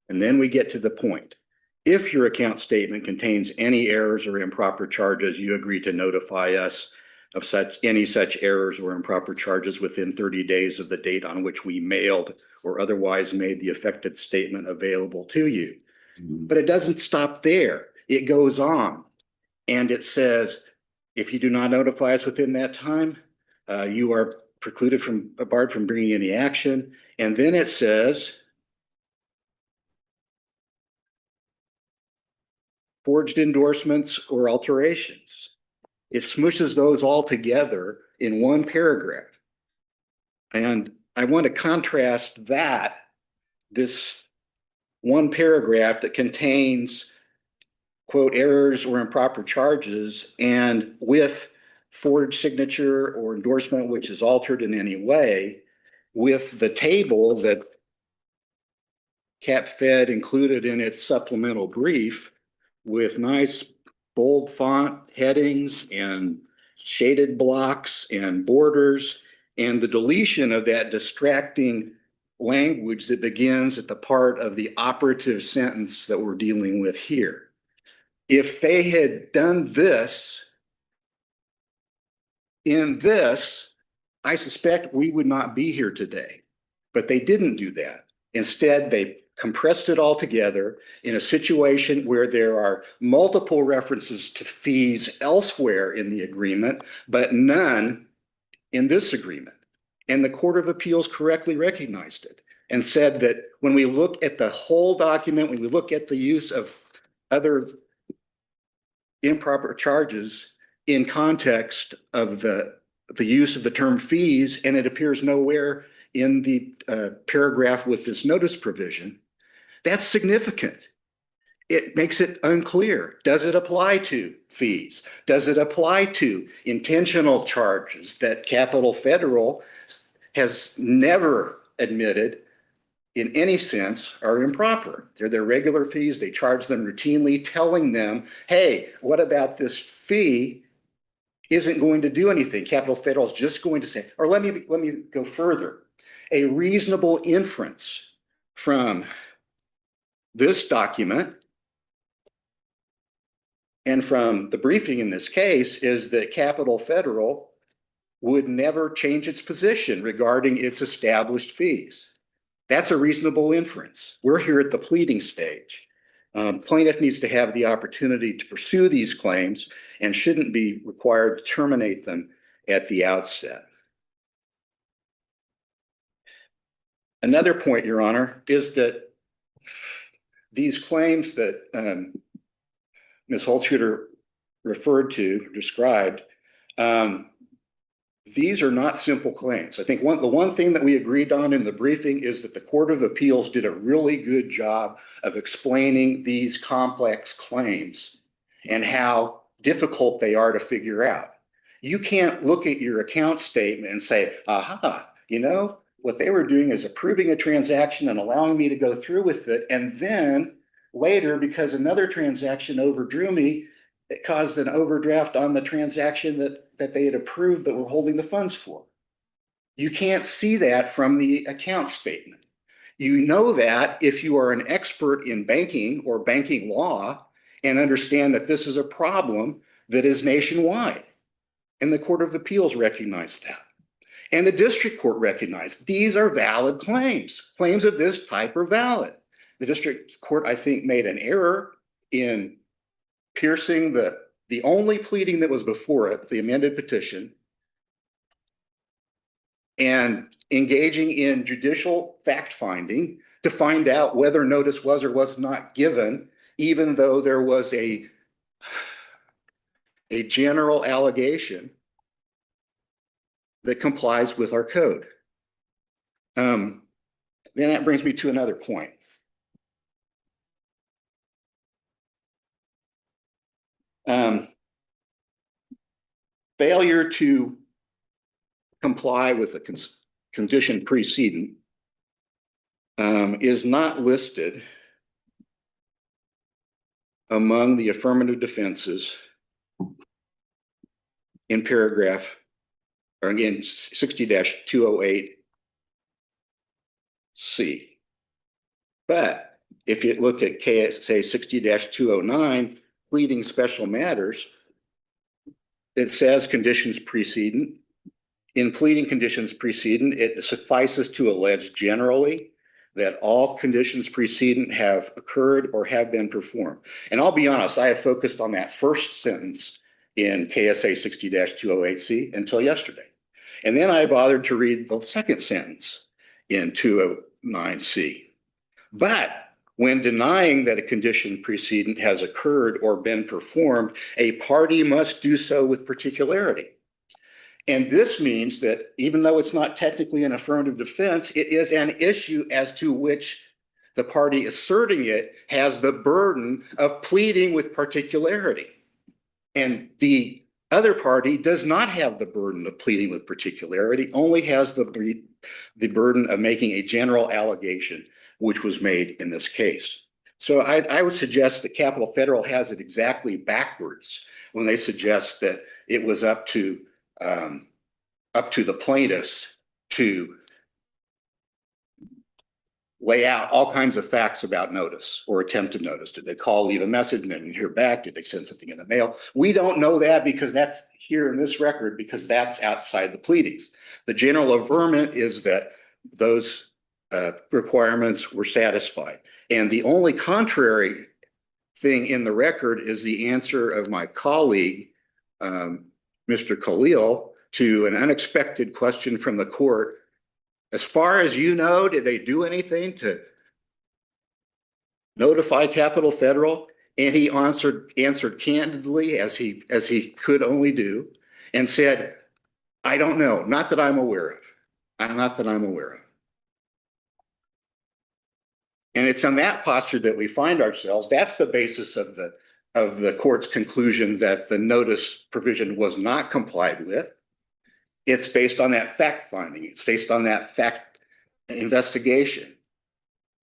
And then we get to the point. If your account statement contains any errors or improper charges, you agree to notify us of any such errors or improper charges within 30 days of the date on which we mailed or otherwise made the affected statement available to you. But it doesn't stop there. It goes on and it says, if you do not notify us within that time, you are barred from bringing any action. And then it says, forged endorsements or alterations. It smushes those all together in one paragraph. And I want to contrast this one paragraph that contains, quote, errors or improper charges, and with forged signature or endorsement which is altered in any way, with the table that CapFed included in its supplemental brief with nice bold font headings and shaded blocks and borders, and the deletion of that distracting language that begins at the part of the operative sentence that we're dealing with here. If they had done this in this, I suspect we would not be here today, but they didn't do that. Instead, they compressed it all together in a situation where there are multiple references to fees elsewhere in the agreement, but none in this agreement. And the Court of Appeals correctly recognized it and said that when we look at the whole document, when we look at the use of other improper charges in context of the use of the term fees, and it appears nowhere in the paragraph with this notice provision, that's significant. It makes it unclear. Does it apply to fees? Does it apply to intentional charges that Capital Federal has never admitted in any sense are improper? They're their regular fees. They charge them routinely, telling them, hey, what about this fee isn't going to do anything? Capital Federal is just going to say, or let me go further. A reasonable inference from this document and from the briefing in this case is that Capital Federal would never change its position regarding its established fees. That's a reasonable inference. We're here at the pleading stage. Plaintiff needs to have the opportunity to pursue these claims and shouldn't be required to terminate them at the outset. Another point, Your Honor, is that these claims that Ms. Holtschuter referred to, described, these are not simple claims. I think the one thing that we agreed on in the briefing is that the Court of Appeals did a really good job of explaining these complex claims and how difficult they are to figure out. You can't look at your account statement and say, aha, you know, what they were doing is approving a transaction and allowing me to go through with it. And then later, because another transaction overdrew me, it caused an overdraft on the transaction that they had approved but were holding the funds for. You can't see that from the account statement. You know that if you are an expert in banking or banking law and understand that this is a problem that is nationwide. And the Court of Appeals recognized that. And the district court recognized these are valid claims. Claims of this type are valid. The district court, I think, made an error in piercing the only pleading that was before it, the amended petition, and engaging in judicial fact-finding to find out whether notice was or was not given, even though there was a general allegation that complies with our code. Then that brings me to another point. Failure to comply with the condition precedent is not listed among the affirmative defenses in paragraph, or again, 60-208C. But if you look at KSA 60-209, pleading special matters, it says conditions precedent. In pleading conditions precedent, it suffices to allege generally that all conditions precedent have occurred or have been performed. And I'll be honest, I have focused on that first sentence in KSA 60-208C until yesterday. And then I bothered to read the second sentence in 209C. But when denying that a condition precedent has occurred or been performed, a party must do so with particularity. And this means that even though it's not technically an affirmative defense, it is an issue as to which the party asserting it has the burden of pleading with particularity. And the other party does not have the burden of pleading with particularity, only has the burden of making a general allegation, which was made in this case. So I would suggest that Capital Federal has it exactly backwards when they suggest that it was up to the plaintiffs to lay out all kinds of facts about notice or attempted notice. Did they call, leave a message, and then hear back? Did they send something in the mail? We don't know that because that's here in this record, because that's outside the pleadings. The general averment is that those requirements were satisfied. And the only contrary thing in the record is the answer of my colleague, Mr. Khalil, to an unexpected question from the court. As far as you know, did they do anything to notify Capital Federal? And he answered candidly, as he could only do, and said, I don't know, not that I'm aware of. Not that I'm aware of. And it's on that posture that we find ourselves. That's the basis of the court's conclusion that the notice provision was not complied with. It's based on that fact finding. It's based on that fact investigation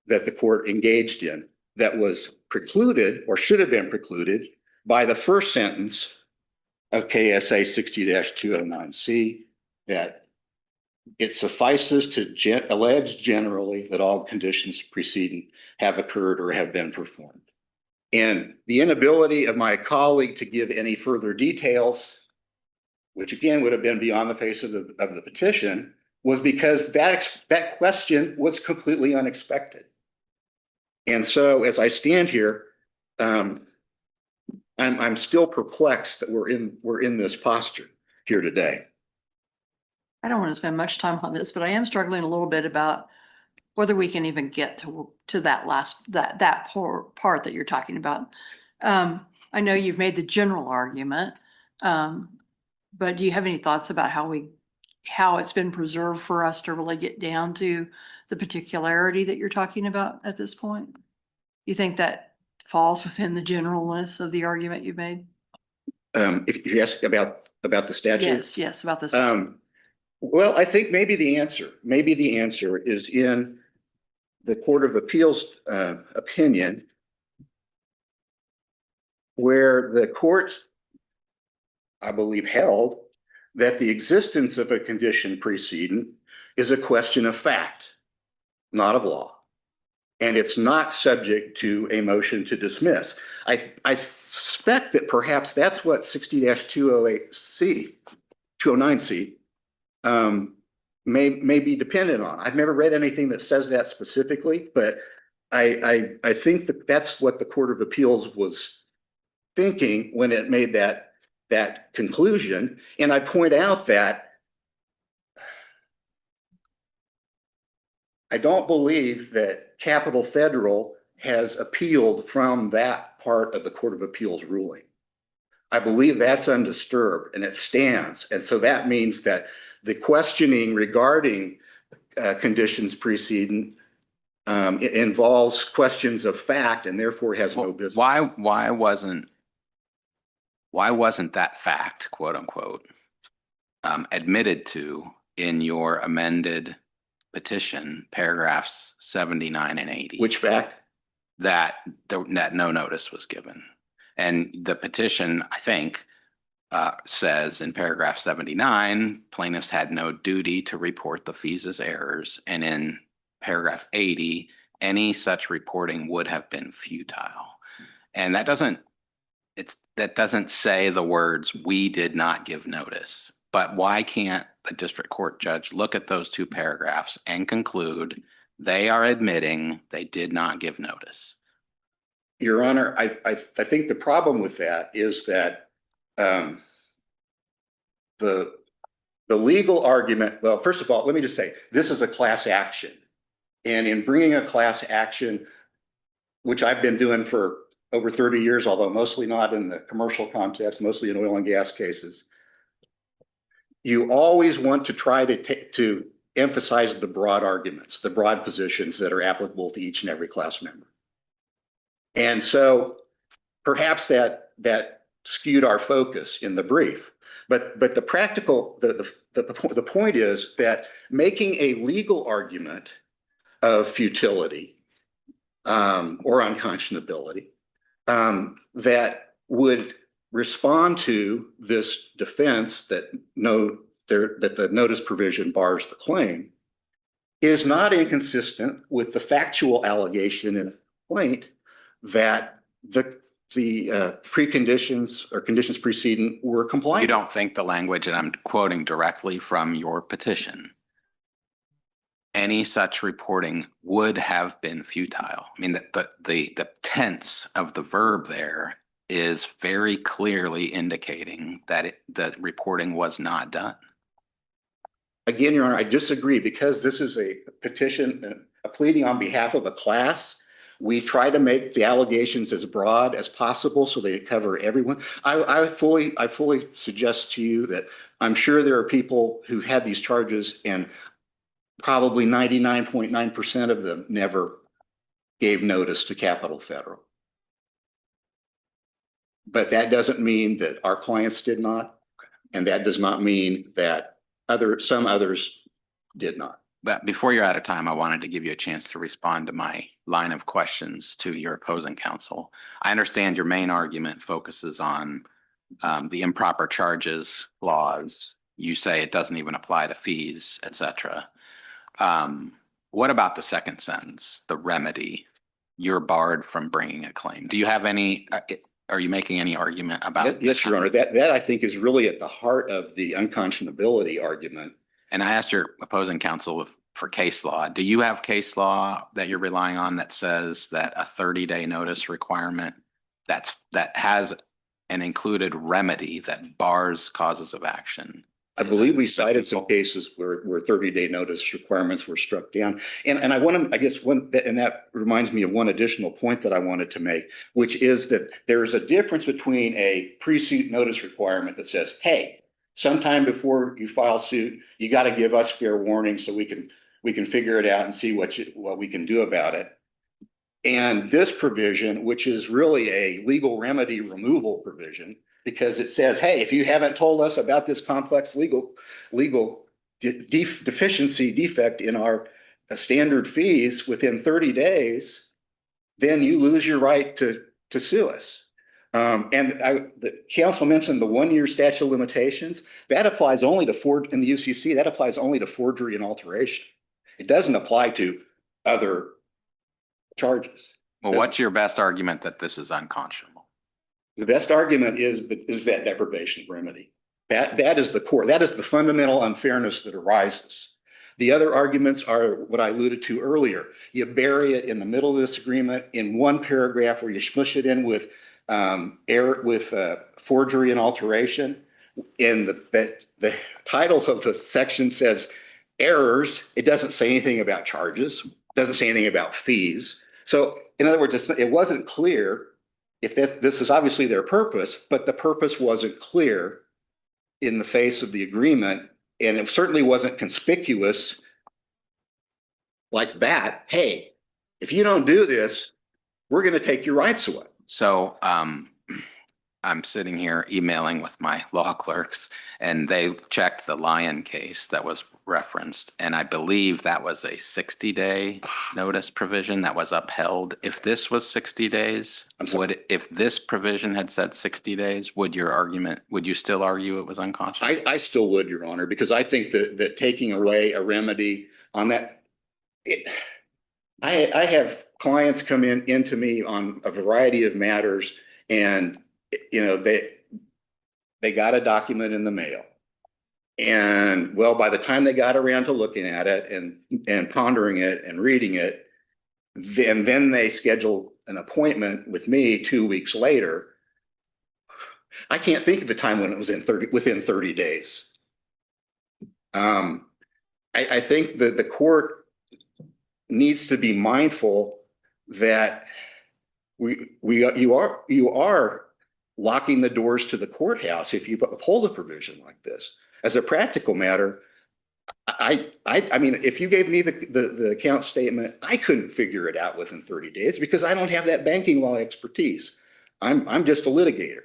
that the court engaged in that was precluded or should have been precluded by the first sentence of KSA 60-209C, that it suffices to allege generally that all conditions preceding have occurred or have been performed. And the inability of my colleague to give any further details, which again would have been beyond the face of the petition, was because that question was completely unexpected. And so as I stand here, I'm still perplexed that we're in this posture here today. I don't want to spend much time on this, but I am struggling a little bit about whether we can even get to that that part that you're talking about. I know you've made the general argument, but do you have any thoughts about how it's been preserved for us to really get down to the particularity that you're talking about at this point? You think that falls within the generalness of the argument you've made? If you ask about the statute? Yes, about this. Well, I think maybe the answer is in the Court of Appeals opinion, where the courts, I believe, held that the existence of a condition precedent is a question of fact, not of law. And it's not subject to a motion to dismiss. I suspect that perhaps that's what 209C may be dependent on. I've never read anything that says that specifically, but I think that that's what the Court of Appeals was thinking when it made that conclusion. And I point out that I don't believe that Capital Federal has appealed from that part of the Court of Appeals ruling. I believe that's undisturbed and it stands. And so that means that the questioning regarding conditions precedent it involves questions of fact and therefore has no business. Why wasn't that fact, quote unquote, admitted to in your amended petition, paragraphs 79 and 80? Which fact? That no notice was given. And the petition, I think, says in paragraph 79, plaintiffs had no duty to report the fees as errors. And in paragraph 80, any such reporting would have been futile. And that doesn't say the words, "we did not give notice." But why can't the district court judge look at those two paragraphs and conclude they are admitting they did not give notice? Your Honor, I think the problem with that is that the legal argument, well, first of all, let me just say, this is a class action. And in bringing a class action, which I've been doing for over 30 years, although mostly not in the commercial context, mostly in oil and gas cases, you always want to try to emphasize the broad arguments, the broad positions that are applicable to each and every class member. And so perhaps that skewed our focus in the brief. But the practical, the point is that making a legal argument of futility or unconscionability that would respond to this defense that the notice provision bars the claim is not inconsistent with the factual allegation in the complaint that the preconditions or conditions precedent were compliant. You don't think the language, and I'm quoting directly from your petition, any such reporting would have been futile? I mean, the tense of the verb there is very clearly indicating that the reporting was not done. Again, Your Honor, I disagree because this is a petition, a pleading on behalf of a class. We try to make the allegations as broad as possible so they cover everyone. I fully suggest to you that I'm sure there are people who had these charges and probably 99.9% of them never gave notice to Capital Federal. But that doesn't mean that our clients did not, and that does not mean that some others did not. But before you're out of time, I wanted to give you a chance to respond to my line of questions to your opposing counsel. I understand your main argument focuses on the improper charges clause. You say it doesn't even apply to fees, et cetera. What about the second sentence, the remedy? You're barred from bringing a claim. Do you have any, are you making any argument about? Yes, Your Honor, that I think is really at the heart of the unconscionability argument. And I asked your opposing counsel for case law. Do you have case law that you're relying on that says that a 30-day notice requirement that has an included remedy that bars causes of action? I believe we cited some cases where 30-day notice requirements were struck down. And I want to, I guess, and that reminds me of one additional point that I wanted to make, which is that there is a difference between a pre-suit notice requirement that says, hey, sometime before you file suit, you got to give us fair warning so we can figure it out and see what we can do about it. And this provision, which is really a legal remedy removal provision, because it says, hey, if you haven't told us about this complex legal defect in our standard fees within 30 days, then you lose your right to sue us. The counsel mentioned the 1-year statute of limitations. That applies only to in the UCC, that applies only to forgery and alteration. It doesn't apply to other charges. Well, what's your best argument that this is unconscionable? The best argument is that deprivation of remedy. That is the core. That is the fundamental unfairness that arises. The other arguments are what I alluded to earlier. You bury it in the middle of this agreement in one paragraph where you smush it in with forgery and alteration. And the title of the section says errors. It doesn't say anything about charges. It doesn't say anything about fees. So in other words, it wasn't clear if this is obviously their purpose, but the purpose wasn't clear in the face of the agreement. And it certainly wasn't conspicuous like that, hey, if you don't do this, we're going to take your rights away. So, I'm sitting here emailing with my law clerks and they checked the Lyon case that was referenced. And I believe that was a 60-day notice provision that was upheld. If this was 60 days, if this provision had said 60 days, would you still argue it was unconscionable? I still would, Your Honor, because I think that taking away a remedy on that, I have clients come into me on a variety of matters, and they got a document in the mail. And well, by the time they got around to looking at it and pondering it and reading it, then they schedule an appointment with me 2 weeks later. I can't think of a time when it was within 30 days. I think that the court needs to be mindful that you are locking the doors to the courthouse if you uphold a provision like this. As a practical matter, I mean, if you gave me the account statement, I couldn't figure it out within 30 days because I don't have that banking law expertise. I'm just a litigator.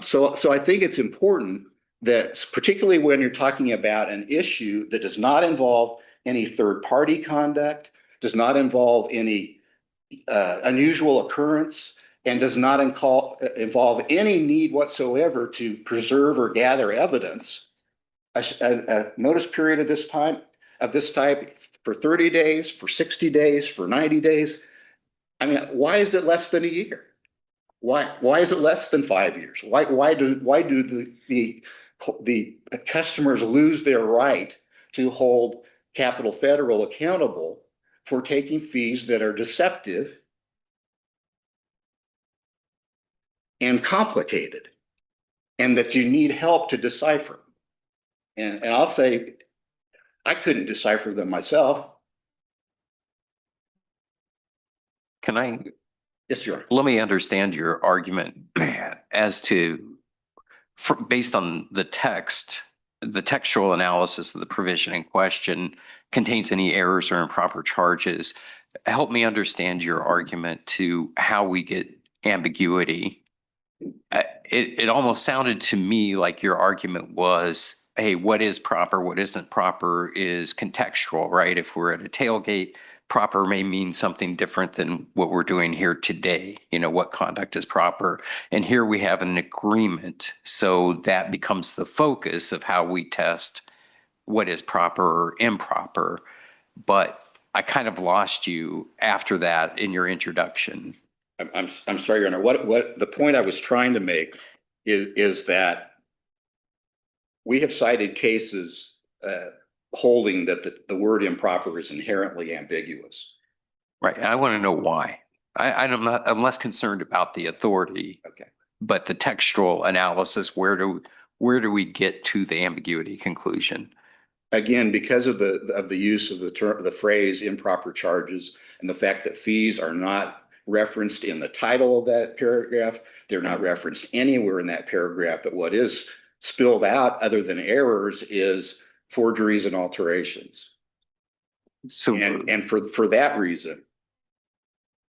So I think it's important that, particularly when you're talking about an issue that does not involve any third-party conduct, does not involve any unusual occurrence, and does not involve any need whatsoever to preserve or gather evidence, a notice period of this type for 30 days, for 60 days, for 90 days. I mean, why is it less than a year? Why is it less than 5 years? Why do the customers lose their right to hold Capital Federal accountable for taking fees that are deceptive and complicated, and that you need help to decipher? And I'll say, I couldn't decipher them myself. Can I? Yes, sure. Let me understand your argument as to, based on the text, the textual analysis of the provision in question contains any errors or improper charges. Help me understand your argument to how we get ambiguity. It almost sounded to me like your argument was, hey, what is proper, what isn't proper is contextual, right? If we're at a tailgate, proper may mean something different than what we're doing here today. What conduct is proper. And here we have an agreement. So that becomes the focus of how we test what is proper or improper. But I kind of lost you after that in your introduction. I'm sorry, Your Honor. What the point I was trying to make is that we have cited cases holding that the word improper is inherently ambiguous. Right. And I want to know why. I'm less concerned about the authority. Okay. But the textual analysis, where do we get to the ambiguity conclusion? Again, because of the use of the phrase improper charges and the fact that fees are not referenced in the title of that paragraph, they're not referenced anywhere in that paragraph, but what is spilled out other than errors is forgeries and alterations. So, and for that reason,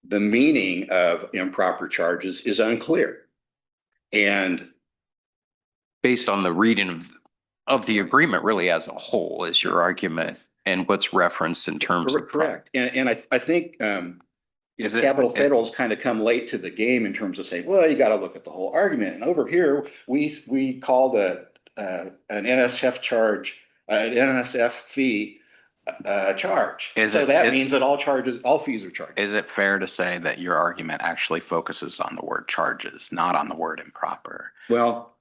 the meaning of improper charges is unclear. And based on the reading of the agreement really as a whole is your argument and what's referenced in terms of. Correct. And I think Capital Federal's kind of come late to the game in terms of saying, well, you got to look at the whole argument. And over here, we called an NSF charge, an NSF fee charge. So that means that all fees are charged. Is it fair to say that your argument actually focuses on the word charges, not on the word improper? Well,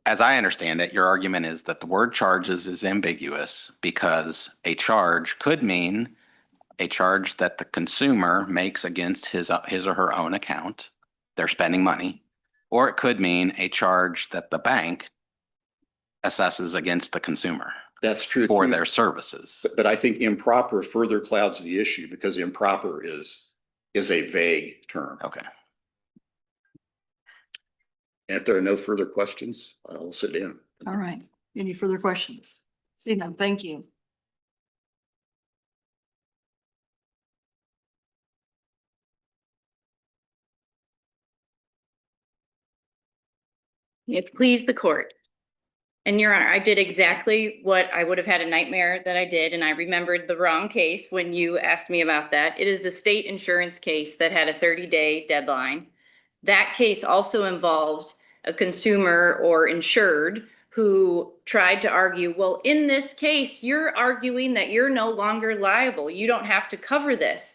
as I understand it, your argument is that the word charges is ambiguous because a charge could mean a charge that the consumer makes against his or her own account. They're spending money. Or it could mean a charge that the bank assesses against the consumer. That's true. For their services. But I think improper further clouds the issue because improper is a vague term. Okay. And if there are no further questions, I'll sit down. All right. Any further questions? See none. Thank you. It pleased the court. And Your Honor, I did exactly what I would have had a nightmare that I did, and I remembered the wrong case when you asked me about that. It is the state insurance case that had a 30-day deadline. That case also involved a consumer or insured who tried to argue, well, in this case, you're arguing that you're no longer liable. You don't have to cover this.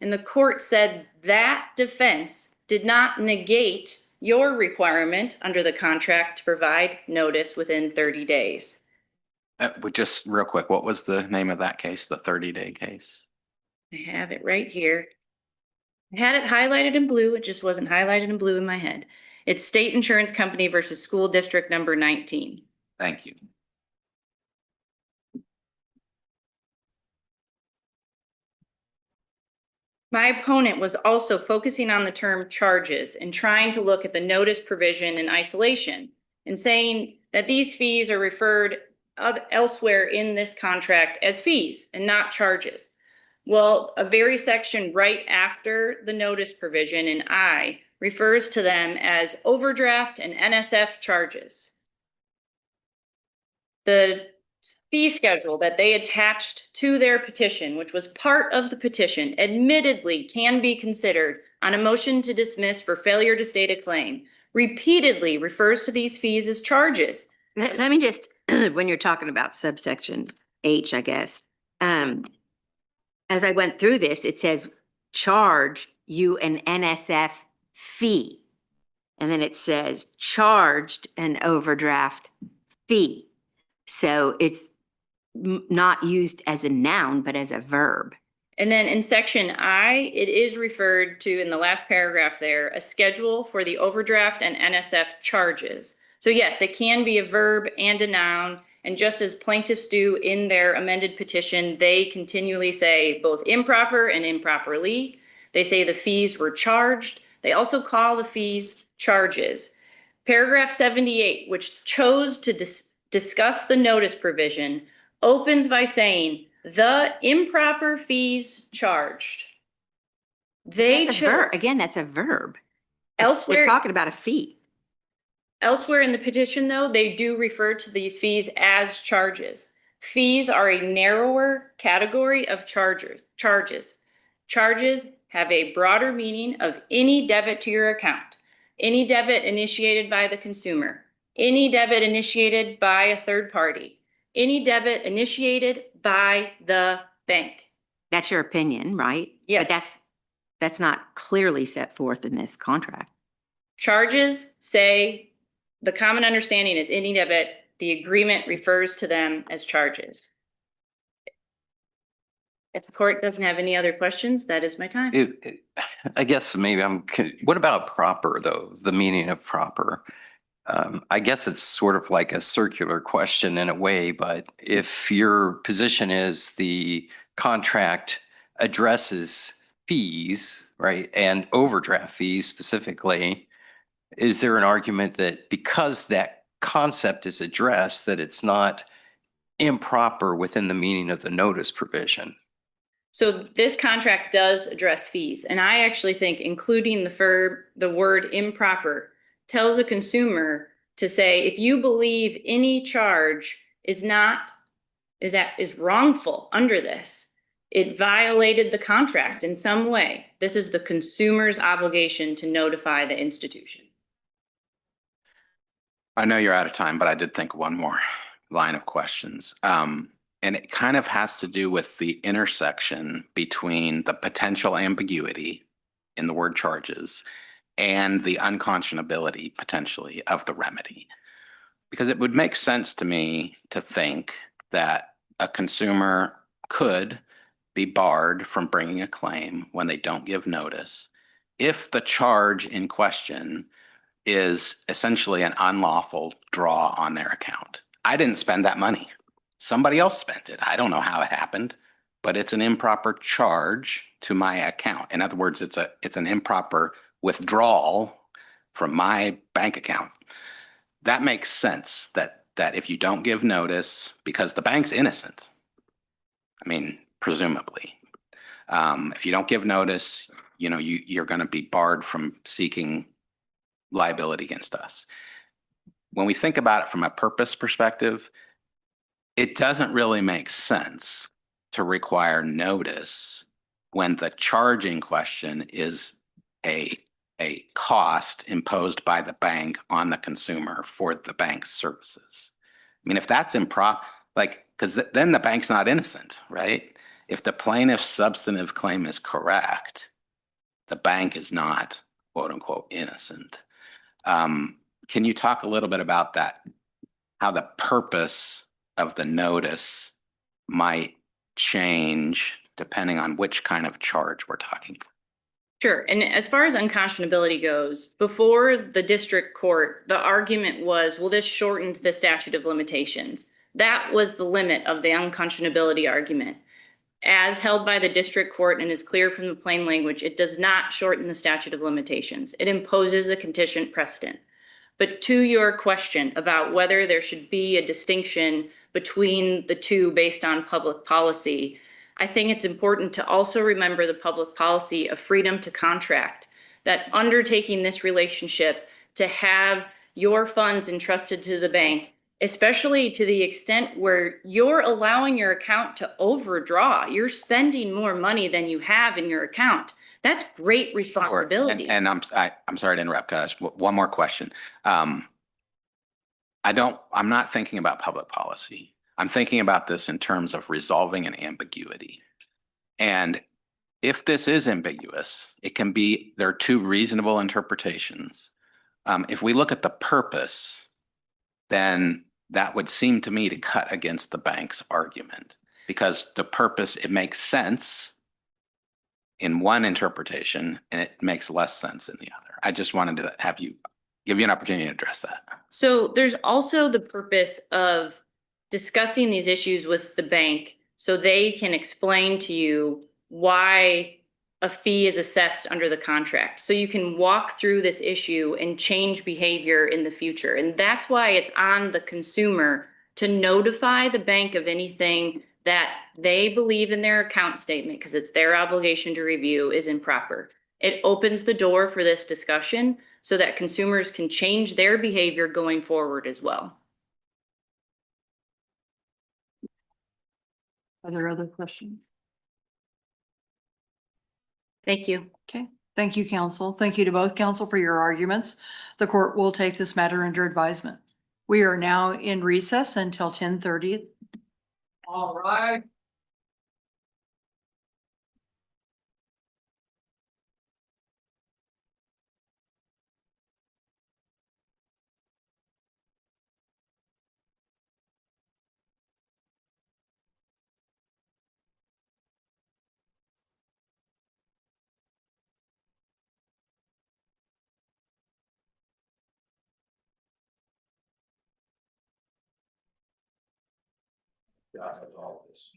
And the court said that defense did not negate your requirement under the contract to provide notice within 30 days. Just real quick, what was the name of that case, the 30-day case? I have it right here. I had it highlighted in blue. It just wasn't highlighted in blue in my head. It's State Insurance Company versus School District number 19. Thank you. My opponent was also focusing on the term charges and trying to look at the notice provision in isolation and saying that these fees are referred elsewhere in this contract as fees and not charges. Well, a very section right after the notice provision in I refers to them as overdraft and NSF charges. The fee schedule that they attached to their petition, which was part of the petition, admittedly can be considered on a motion to dismiss for failure to state a claim, repeatedly refers to these fees as charges. Let me just, when you're talking about subsection H, I guess, as I went through this, it says charge you an NSF fee. And then it says charged an overdraft fee. So it's not used as a noun, but as a verb. And then in section I, it is referred to in the last paragraph there, a schedule for the overdraft and NSF charges. So yes, it can be a verb and a noun. And just as plaintiffs do in their amended petition, they continually say both improper and improperly. They say the fees were charged. They also call the fees charges. Paragraph 78, which chose to discuss the notice provision, opens by saying the improper fees charged. Again, that's a verb. Elsewhere, we're talking about a fee. Elsewhere in the petition, though, they do refer to these fees as charges. Fees are a narrower category of charges. Charges have a broader meaning of any debit to your account, any debit initiated by the consumer, any debit initiated by a third party, any debit initiated by the bank. That's your opinion, right? Yeah. But that's not clearly set forth in this contract. Charges say the common understanding is any debit. The agreement refers to them as charges. If the court doesn't have any other questions, that is my time. I guess maybe what about proper though? The meaning of proper? I guess it's sort of like a circular question in a way, but if your position is the contract addresses fees, right, and overdraft fees specifically, is there an argument that because that concept is addressed, that it's not improper within the meaning of the notice provision? So this contract does address fees, and I actually think including the word improper tells a consumer to say, if you believe any charge is wrongful under this, it violated the contract in some way. This is the consumer's obligation to notify the institution. I know you're out of time, but I did think one more line of questions. And it kind of has to do with the intersection between the potential ambiguity in the word charges and the unconscionability potentially of the remedy. Because it would make sense to me to think that a consumer could be barred from bringing a claim when they don't give notice if the charge in question is essentially an unlawful draw on their account. I didn't spend that money. Somebody else spent it. I don't know how it happened, but it's an improper charge to my account. In other words, it's an improper withdrawal from my bank account. That makes sense that if you don't give notice, because the bank's innocent, I mean, presumably, if you don't give notice, you're going to be barred from seeking liability against us. when we think about it from a purpose perspective, it doesn't really make sense to require notice when the charging question is a cost imposed by the bank on the consumer for the bank's services. I mean, if that's improper, like, because then the bank's not innocent, right? If the plaintiff's substantive claim is correct, the bank is not, quote unquote, innocent. Can you talk a little bit about that? How the purpose of the notice might change depending on which kind of charge we're talking about? Sure. And as far as unconscionability goes, before the district court, the argument was, well, this shortened the statute of limitations. That was the limit of the unconscionability argument. As held by the district court and is clear from the plain language, it does not shorten the statute of limitations. It imposes a contingent precedent. But to your question about whether there should be a distinction between the two based on public policy, I think it's important to also remember the public policy of freedom to contract, that undertaking this relationship to have your funds entrusted to the bank, especially to the extent where you're allowing your account to overdraw, you're spending more money than you have in your account. That's great responsibility. And I'm sorry to interrupt, guys. One more question. I'm not thinking about public policy. I'm thinking about this in terms of resolving an ambiguity. And if this is ambiguous, there are two reasonable interpretations. If we look at the purpose, then that would seem to me to cut against the bank's argument, because the purpose, it makes sense in one interpretation and it makes less sense in the other. I just wanted to give you an opportunity to address that. So there's also the purpose of discussing these issues with the bank so they can explain to you why a fee is assessed under the contract. So you can walk through this issue and change behavior in the future. And that's why it's on the consumer to notify the bank of anything that they believe in their account statement, because it's their obligation to review, is improper. It opens the door for this discussion so that consumers can change their behavior going forward as well. Are there other questions? Thank you. Okay, thank you, counsel. Thank you to both counsel for your arguments. The court will take this matter under advisement. We are now in recess until 10:30. All right. God, all this.